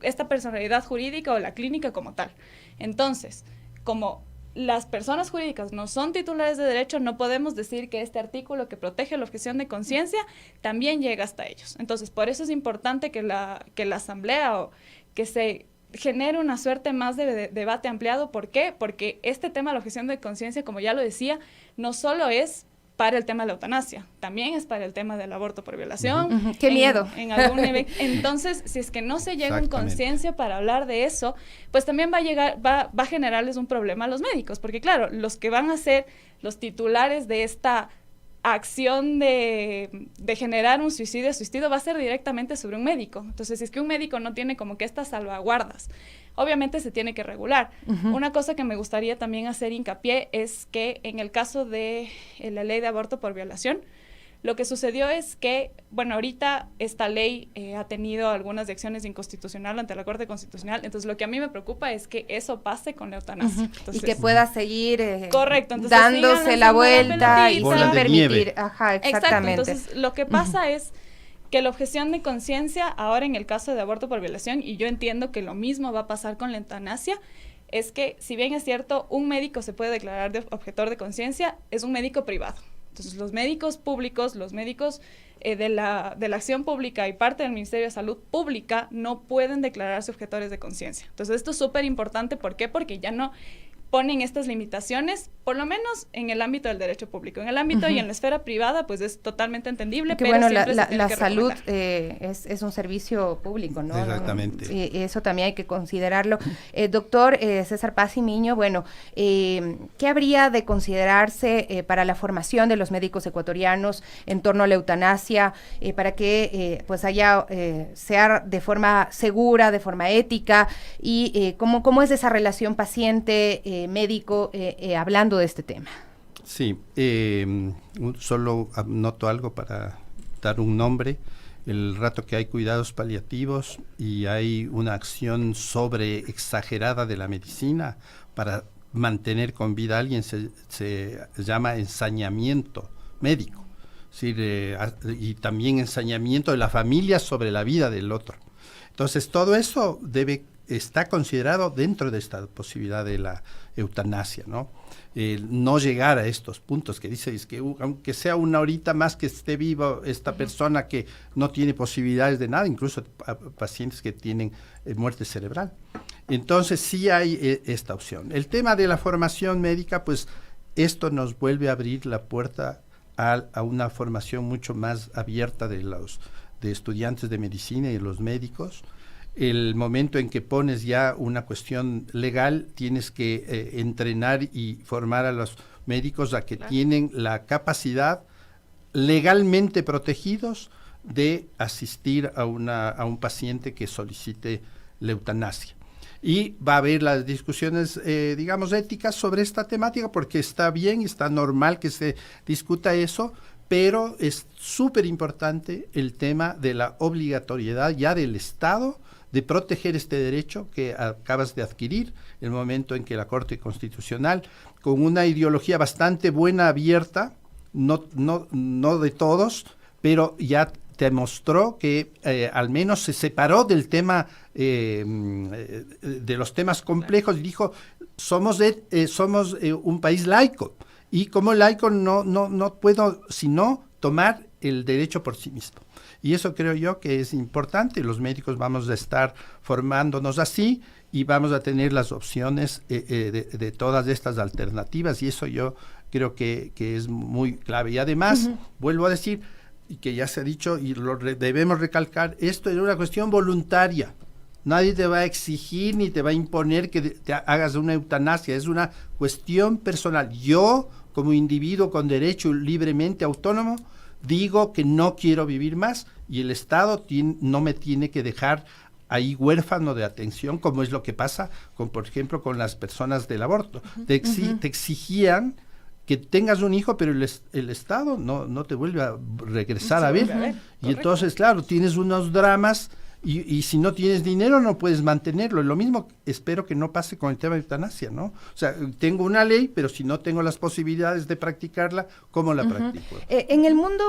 esta personalidad jurídica o la clínica como tal. Entonces, como las personas jurídicas no son titulares de derecho, no podemos decir que este artículo que protege la objeción de conciencia también llega hasta ellos. Entonces, por eso es importante que la asamblea o que se genere una suerte más de debate ampliado. ¿Por qué? Porque este tema de la objeción de conciencia, como ya lo decía, no solo es para el tema de la eutanasia, también es para el tema del aborto por violación. ¡Qué miedo! En algún entonces, si es que no se llega en conciencia para hablar de eso, pues también va a generarles un problema a los médicos, porque claro, los que van a ser los titulares de esta acción de generar un suicidio va a ser directamente sobre un médico. Entonces, si es que un médico no tiene como que estas salvaguardas, obviamente se tiene que regular. Una cosa que me gustaría también hacer hincapié es que en el caso de la ley de aborto por violación, lo que sucedió es que, bueno, ahorita esta ley ha tenido algunas acciones inconstitucional ante la Corte Constitucional, entonces lo que a mí me preocupa es que eso pase con la eutanasia. Entonces, y que pueda seguir correcto, entonces, dándose la vuelta y sin permitir. Ajá, exactamente. Exacto, entonces lo que pasa es que la objeción de conciencia, ahora en el caso de aborto por violación, y yo entiendo que lo mismo va a pasar con la eutanasia, es que si bien es cierto, un médico se puede declarar de objetor de conciencia, es un médico privado. Entonces, los médicos públicos, los médicos de la acción pública y parte del Ministerio de Salud Pública no pueden declararse objetores de conciencia. Entonces, esto es súper importante. ¿Por qué? Porque ya no ponen estas limitaciones, por lo menos en el ámbito del derecho público. En el ámbito y en la esfera privada, pues es totalmente entendible, que pero bueno, siempre la salud es un servicio público, ¿no? Exactamente. Y eso también hay que considerarlo. Doctor César Paz y Miño, bueno, ¿qué habría de considerarse para la formación de los médicos ecuatorianos en torno a la eutanasia, para que pues sea de forma segura, de forma ética, y cómo es esa relación paciente médico hablando de este tema? Sí, solo anoto algo para dar un nombre. El rato que hay cuidados paliativos y hay una acción sobre exagerada de la medicina para mantener con vida a alguien, se llama ensañamiento médico. Es decir, y también ensañamiento de la familia sobre la vida del otro. Entonces, todo eso está considerado dentro de esta posibilidad de la eutanasia, ¿no? No llegar a estos puntos que dice, es que aunque sea una horita más que esté viva esta persona que no tiene posibilidades de nada, incluso pacientes que tienen muerte cerebral. Entonces sí hay esta opción. El tema de la formación médica, pues esto nos vuelve a abrir la puerta a una formación mucho más abierta de estudiantes de medicina y de los médicos. El momento en que pones ya una cuestión legal, tienes que entrenar y formar a los médicos a que tienen la capacidad legalmente protegidos de asistir a un paciente que solicite la eutanasia. Y va a haber las discusiones, digamos, éticas sobre esta temática, porque está bien, está normal que se discuta eso, pero es súper importante el tema de la obligatoriedad ya del Estado de proteger este derecho que acabas de adquirir, el momento en que la Corte Constitucional, con una ideología bastante buena, abierta, no de todos, pero ya demostró que al menos se separó del tema, de los temas complejos, y dijo, somos un país laico, y como laico no puedo sino tomar el derecho por sí mismo. Y eso creo yo que es importante. Los médicos vamos a estar formándonos así y vamos a tener las opciones de todas estas alternativas, y eso yo creo que es muy clave. Y además, vuelvo a decir, y que ya se ha dicho y debemos recalcar, esto es una cuestión voluntaria. Nadie te va a exigir ni te va a imponer que te hagas una eutanasia, es una cuestión personal. Yo, como individuo con derecho libremente autónomo, digo que no quiero vivir más, y el Estado no me tiene que dejar ahí huérfano de atención, como es lo que pasa, por ejemplo, con las personas del aborto. Te exigían que tengas un hijo, pero el Estado no te vuelve a regresar a ver. Y entonces, claro, tienes unos dramas, y si no tienes dinero no puedes mantenerlo. Lo mismo espero que no pase con el tema de eutanasia, ¿no? O sea, tengo una ley, pero si no tengo las posibilidades de practicarla, ¿cómo la practico? En el mundo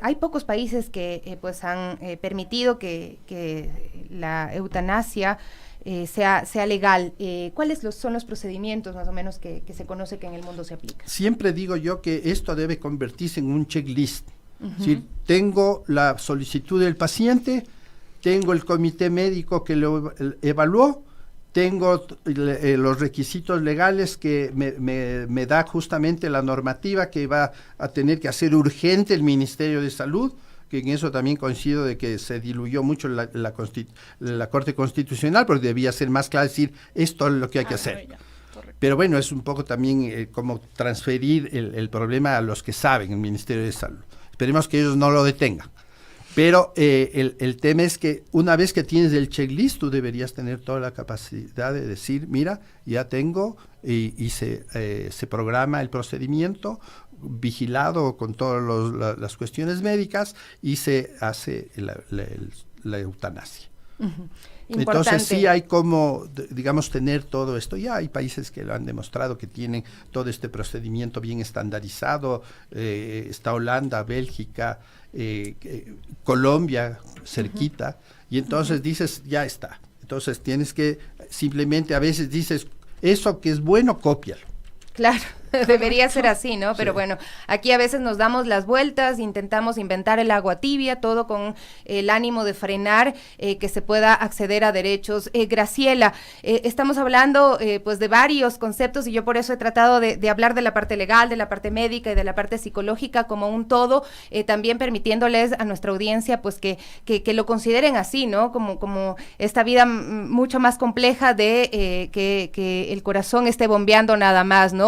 hay pocos países que pues han permitido que la eutanasia sea legal. ¿Cuáles son los procedimientos más o menos que se conoce que en el mundo se aplica? Siempre digo yo que esto debe convertirse en un checklist. Si tengo la solicitud del paciente, tengo el comité médico que lo evaluó, tengo los requisitos legales que me da justamente la normativa que va a tener que hacer urgente el Ministerio de Salud, que en eso también coincido de que se diluyó mucho la Corte Constitucional, porque debía ser más claro, decir, esto es lo que hay que hacer. Pero bueno, es un poco también como transferir el problema a los que saben, el Ministerio de Salud. Esperemos que ellos no lo detengan. Pero el tema es que una vez que tienes el checklist, tú deberías tener toda la capacidad de decir, mira, ya tengo, y se programa el procedimiento, vigilado con todas las cuestiones médicas, y se hace la eutanasia. Entonces sí hay como, digamos, tener todo esto. Ya hay países que lo han demostrado, que tienen todo este procedimiento bien estandarizado. Está Holanda, Bélgica, Colombia, cerquita. Y entonces dices, ya está. Entonces tienes que, simplemente a veces dices, eso que es bueno, cópialo. Claro, debería ser así, ¿no? Pero bueno, aquí a veces nos damos las vueltas, intentamos inventar el agua tibia, todo con el ánimo de frenar que se pueda acceder a derechos. Graciela, estamos hablando pues de varios conceptos, y yo por eso he tratado de hablar de la parte legal, de la parte médica y de la parte psicológica como un todo, también permitiéndoles a nuestra audiencia pues que lo consideren así, ¿no? Como esta vida mucho más compleja de que el corazón esté bombeando nada más, ¿no?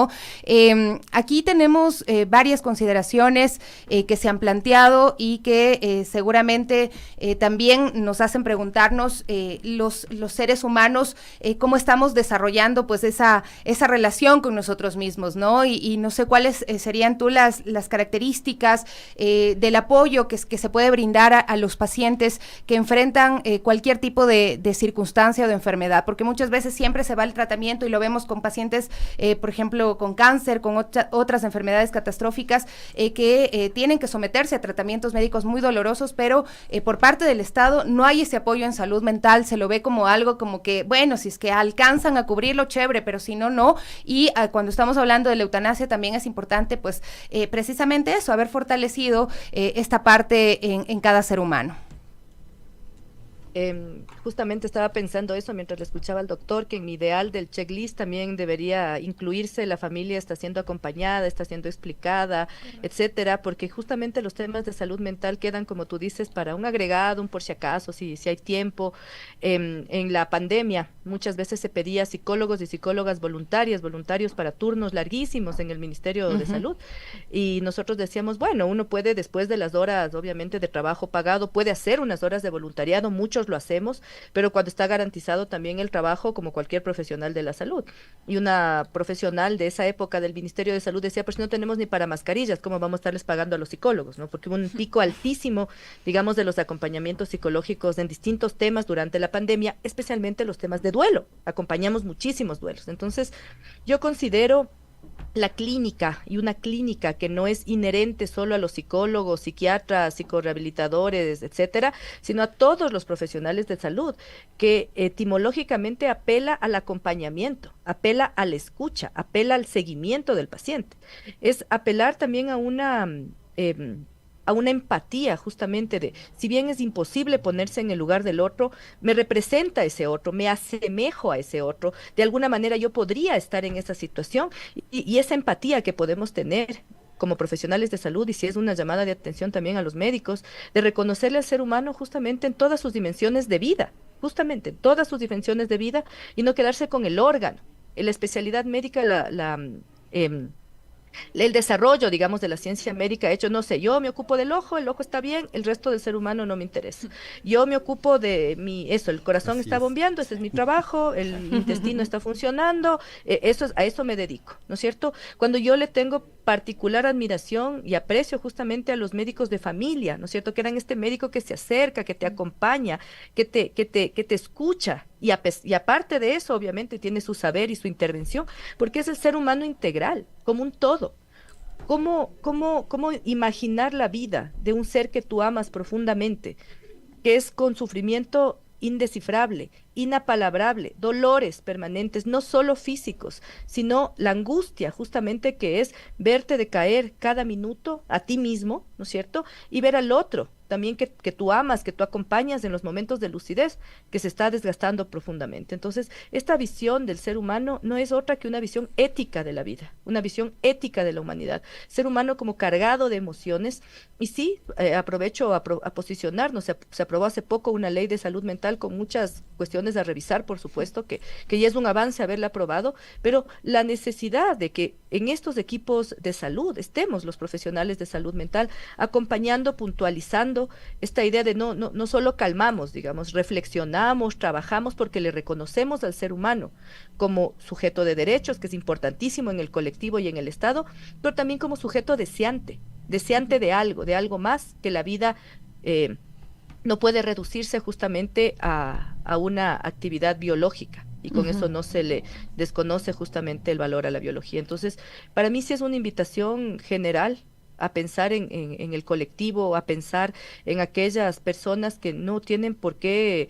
Aquí tenemos varias consideraciones que se han planteado y que seguramente también nos hacen preguntarnos los seres humanos cómo estamos desarrollando pues esa relación con nosotros mismos, ¿no? Y no sé cuáles serían tú las características del apoyo que se puede brindar a los pacientes que enfrentan cualquier tipo de circunstancia o de enfermedad, porque muchas veces siempre se va al tratamiento, y lo vemos con pacientes, por ejemplo, con cáncer, con otras enfermedades catastróficas que tienen que someterse a tratamientos médicos muy dolorosos, pero por parte del Estado no hay ese apoyo en salud mental. Se lo ve como algo como que, bueno, si es que alcanzan a cubrirlo, chévere, pero si no, no. Y cuando estamos hablando de la eutanasia también es importante, pues, precisamente eso, haber fortalecido esta parte en cada ser humano. Justamente estaba pensando eso mientras le escuchaba al doctor, que en mi ideal del checklist también debería incluirse la familia, está siendo acompañada, está siendo explicada, etcétera, porque justamente los temas de salud mental quedan, como tú dices, para un agregado, un por si acaso, si hay tiempo. En la pandemia muchas veces se pedía psicólogos y psicólogas voluntarios para turnos larguísimos en el Ministerio de Salud, y nosotros decíamos, bueno, uno puede, después de las horas obviamente de trabajo pagado, puede hacer unas horas de voluntariado, muchos lo hacemos, pero cuando está garantizado también el trabajo como cualquier profesional de la salud. Y una profesional de esa época del Ministerio de Salud decía, pues si no tenemos ni para mascarillas, ¿cómo vamos a estarles pagando a los psicólogos? ¿No? Porque hubo un pico altísimo, digamos, de los acompañamientos psicológicos en distintos temas durante la pandemia, especialmente los temas de duelo. Acompañamos muchísimos duelos. Entonces, yo considero la clínica, y una clínica que no es inherente solo a los psicólogos, psiquiatras, psicorehabilitadores, etcétera, sino a todos los profesionales de salud, que etimológicamente apela al acompañamiento, apela a la escucha, apela al seguimiento del paciente. Es apelar también a a una empatía justamente de, si bien es imposible ponerse en el lugar del otro, me representa ese otro, me asemejo a ese otro, de alguna manera yo podría estar en esa situación y esa empatía que podemos tener como profesionales de salud, y si es una llamada de atención también a los médicos, de reconocerle al ser humano justamente en todas sus dimensiones de vida, justamente en todas sus dimensiones de vida, y no quedarse con el órgano. En la especialidad médica, el desarrollo, digamos, de la ciencia médica ha hecho, no sé, yo me ocupo del ojo, el ojo está bien, el resto del ser humano no me interesa. Yo me ocupo de el corazón Así está es. bombeando, ese es mi trabajo, el intestino está funcionando, a eso me dedico, ¿no es cierto? Cuando yo le tengo particular admiración y aprecio justamente a los médicos de familia, ¿no es cierto? Que eran este médico que se acerca, que te acompaña, que te escucha, y aparte de eso, obviamente, tiene su saber y su intervención, porque es el ser humano integral, como un todo. ¿Cómo imaginar la vida de un ser que tú amas profundamente, que es con sufrimiento indescifrable, inapalabrable, dolores permanentes, no solo físicos, sino la angustia justamente que es verte decaer cada minuto a ti mismo, ¿no es cierto? Y ver al otro también que tú amas, que tú acompañas en los momentos de lucidez, que se está desgastando profundamente. Entonces, esta visión del ser humano no es otra que una visión ética de la vida, una visión ética de la humanidad. Ser humano como cargado de emociones. Y sí, aprovecho a posicionarnos. Se aprobó hace poco una ley de salud mental con muchas cuestiones a revisar, por supuesto, que ya es un avance haberla aprobado, pero la necesidad de que en estos equipos de salud estemos los profesionales de salud mental acompañando, puntualizando esta idea de no solo calmamos, digamos, reflexionamos, trabajamos porque le reconocemos al ser humano como sujeto de derechos, que es importantísimo en el colectivo y en el Estado, pero también como sujeto deseante de algo más que la vida no puede reducirse justamente a una actividad biológica. Y con eso no se le desconoce justamente el valor a la biología. Entonces, para mí sí es una invitación general a pensar en el colectivo, a pensar en aquellas personas que no tienen por qué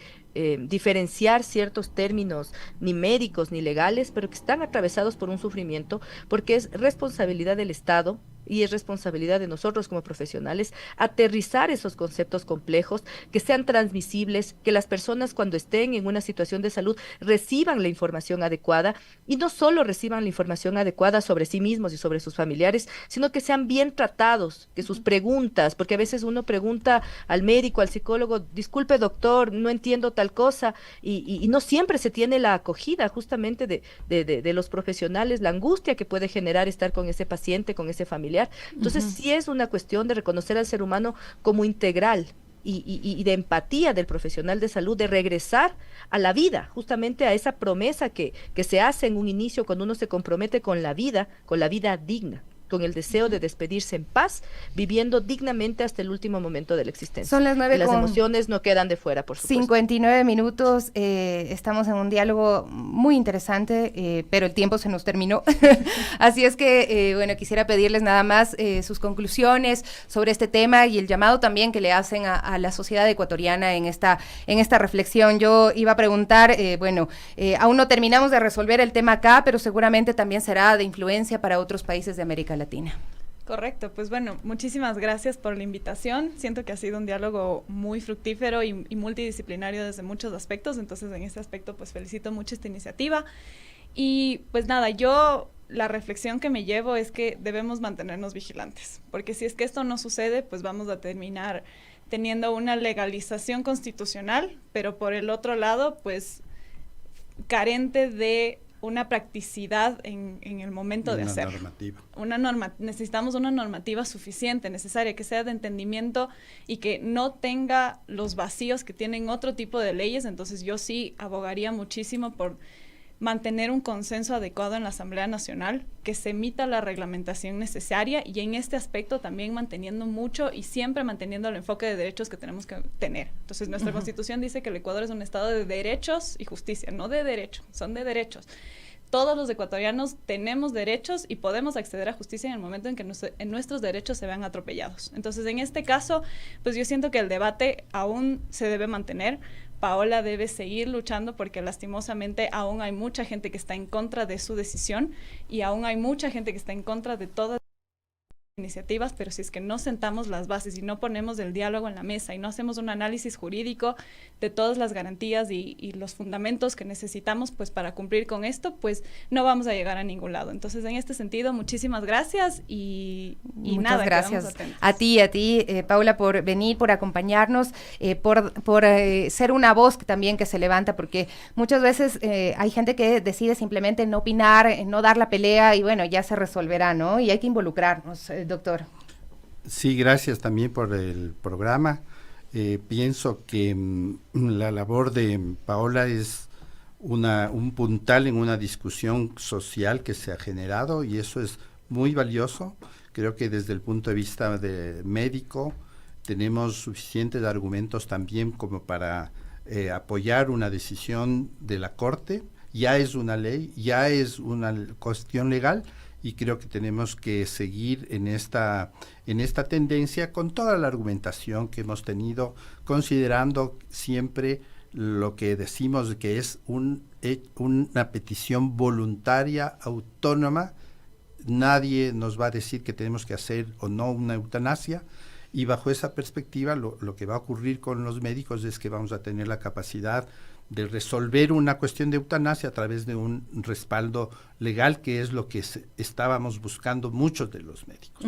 diferenciar ciertos términos ni médicos ni legales, pero que están atravesados por un sufrimiento, porque es responsabilidad del Estado y es responsabilidad de nosotros como profesionales aterrizar esos conceptos complejos, que sean transmisibles, que las personas cuando estén en una situación de salud reciban la información adecuada, y no solo reciban la información adecuada sobre sí mismos y sobre sus familiares, sino que sean bien tratados, que sus preguntas, porque a veces uno pregunta al médico, al psicólogo, disculpe doctor, no entiendo tal cosa, y no siempre se tiene la acogida justamente de los profesionales, la angustia que puede generar estar con ese paciente, con ese familiar. Entonces, sí es una cuestión de reconocer al ser humano como integral y de empatía del profesional de salud, de regresar a la vida, justamente a esa promesa que se hace en un inicio cuando uno se compromete con la vida digna, con el deseo de despedirse en paz, viviendo dignamente hasta el último momento de la existencia. Son las 9 y las emociones no quedan de fuera, por supuesto. 59 minutos, estamos en un diálogo muy interesante, pero el tiempo se nos terminó. Así es que, bueno, quisiera pedirles nada más sus conclusiones sobre este tema y el llamado también que le hacen a la sociedad ecuatoriana en esta reflexión. Yo iba a preguntar, aún no terminamos de resolver el tema acá, pero seguramente también será de influencia para otros países de América Latina. Correcto, pues bueno, muchísimas gracias por la invitación. Siento que ha sido un diálogo muy fructífero y multidisciplinario desde muchos aspectos, entonces en ese aspecto pues felicito mucho esta iniciativa. Y pues nada, la reflexión que me llevo es que debemos mantenernos vigilantes, porque si es que esto no sucede, pues vamos a terminar teniendo una legalización constitucional, pero por el otro lado, pues carente de una practicidad en el momento de hacerlo. Necesitamos una normativa suficiente, necesaria, que sea de entendimiento y que no tenga los vacíos que tienen otro tipo de leyes. Entonces yo sí abogaría muchísimo por mantener un consenso adecuado en la Asamblea Nacional, que se emita la reglamentación necesaria y en este aspecto también manteniendo mucho y siempre manteniendo el enfoque de derechos que tenemos que tener. Entonces nuestra Constitución dice que el Ecuador es un estado de derechos y justicia, no de derechos, son de derechos. Todos los ecuatorianos tenemos derechos y podemos acceder a justicia en el momento en que nuestros derechos se vean atropellados. Entonces, en este caso, pues yo siento que el debate aún se debe mantener. Paola debe seguir luchando porque lastimosamente aún hay mucha gente que está en contra de su decisión y aún hay mucha gente que está en contra de todas iniciativas, pero si es que no sentamos las bases y no ponemos el diálogo en la mesa y no hacemos un análisis jurídico de todas las garantías y los fundamentos que necesitamos pues para cumplir con esto, pues no vamos a llegar a ningún lado. Entonces, en este sentido, muchísimas gracias y muchas nada, gracias a ti, Paula, por venir, por acompañarnos, por ser una voz también que se levanta, porque muchas veces hay gente que decide simplemente no opinar, no dar la pelea y bueno, ya se resolverá, ¿no? Y hay que involucrarnos, doctor. Sí, gracias también por el programa. Pienso que la labor de Paola es un puntal en una discusión social que se ha generado y eso es muy valioso. Creo que desde el punto de vista de médico tenemos suficientes argumentos también como para apoyar una decisión de la Corte. Ya es una ley, ya es una cuestión legal y creo que tenemos que seguir en esta tendencia con toda la argumentación que hemos tenido, considerando siempre lo que decimos que es una petición voluntaria, autónoma. Nadie nos va a decir que tenemos que hacer o no una eutanasia, y bajo esa perspectiva lo que va a ocurrir con los médicos es que vamos a tener la capacidad de resolver una cuestión de eutanasia a través de un respaldo legal, que es lo que estábamos buscando muchos de los médicos.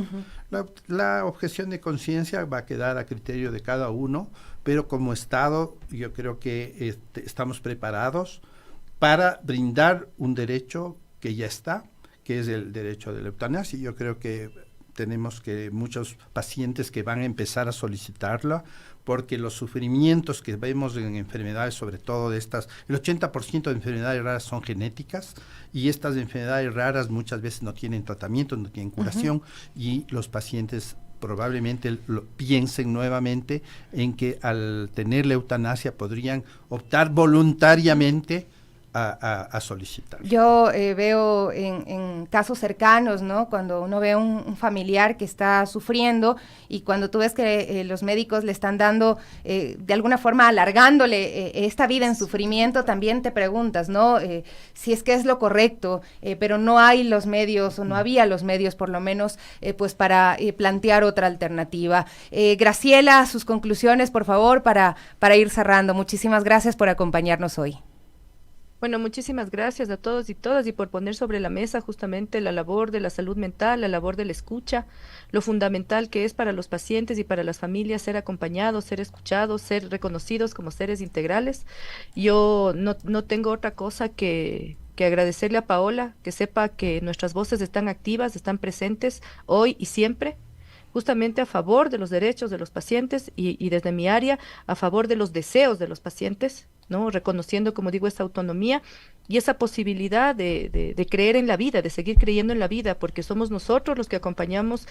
La objeción de conciencia va a quedar a criterio de cada uno, pero como Estado yo creo que estamos preparados para brindar un derecho que ya está, que es el derecho de la eutanasia. Yo creo que tenemos muchos pacientes que van a empezar a solicitarla, porque los sufrimientos que vemos en enfermedades, sobre todo de estas, el 80% de enfermedades raras son genéticas, y estas enfermedades raras muchas veces no tienen tratamiento, no tienen curación, y los pacientes probablemente piensen nuevamente en que al tener la eutanasia podrían optar voluntariamente a solicitar. Yo veo en casos cercanos, ¿no? Cuando uno ve un familiar que está sufriendo y cuando tú ves que los médicos le están dando, de alguna forma alargándole esta vida en sufrimiento, también te preguntas, ¿no? Si es que es lo correcto, pero no hay los medios o no había los medios por lo menos pues para plantear otra alternativa. Graciela, sus conclusiones, por favor, para ir cerrando. Muchísimas gracias por acompañarnos hoy. Bueno, muchísimas gracias a todos y todas y por poner sobre la mesa justamente la labor de la salud mental, la labor de la escucha, lo fundamental que es para los pacientes y para las familias ser acompañados, ser escuchados, ser reconocidos como seres integrales. Yo no tengo otra cosa que agradecerle a Paola, que sepa que nuestras voces están activas, están presentes hoy y siempre, justamente a favor de los derechos de los pacientes y desde mi área a favor de los deseos de los pacientes, ¿no? Reconociendo, como digo, esa autonomía y esa posibilidad de creer en la vida, de seguir creyendo en la vida, porque somos nosotros los que acompañamos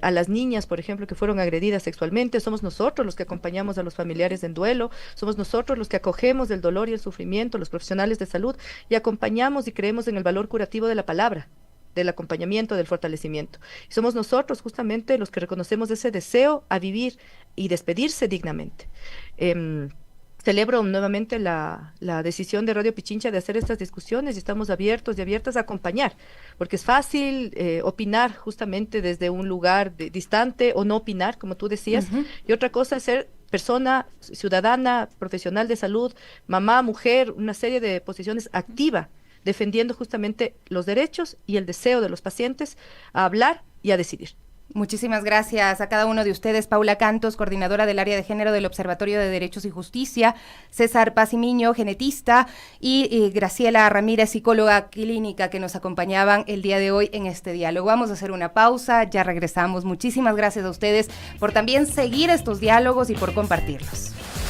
a las niñas, por ejemplo, que fueron agredidas sexualmente, somos nosotros los que acompañamos a los familiares en duelo, somos nosotros los que acogemos el dolor y el sufrimiento, los profesionales de salud, y acompañamos y creemos en el valor curativo de la palabra, del acompañamiento, del fortalecimiento. Y somos nosotros justamente los que reconocemos ese deseo a vivir y despedirse dignamente. Celebro nuevamente la decisión de Radio Pichincha de hacer estas discusiones y estamos abiertos y abiertas a acompañar, porque es fácil opinar justamente desde un lugar distante o no opinar, como tú decías, y otra cosa es ser persona, ciudadana, profesional de salud, mamá, mujer, una serie de posiciones activa, defendiendo justamente los derechos y el deseo de los pacientes a hablar y a decidir. Muchísimas gracias a cada uno de ustedes. Paula Cantos, coordinadora del área de género del Observatorio de Derechos y Justicia, César Pazimiño, genetista, y Graciela Ramírez, psicóloga clínica, que nos acompañaban el día de hoy en este diálogo. Vamos a hacer una pausa, ya regresamos. Muchísimas gracias a ustedes por también seguir estos diálogos y por compartirlos.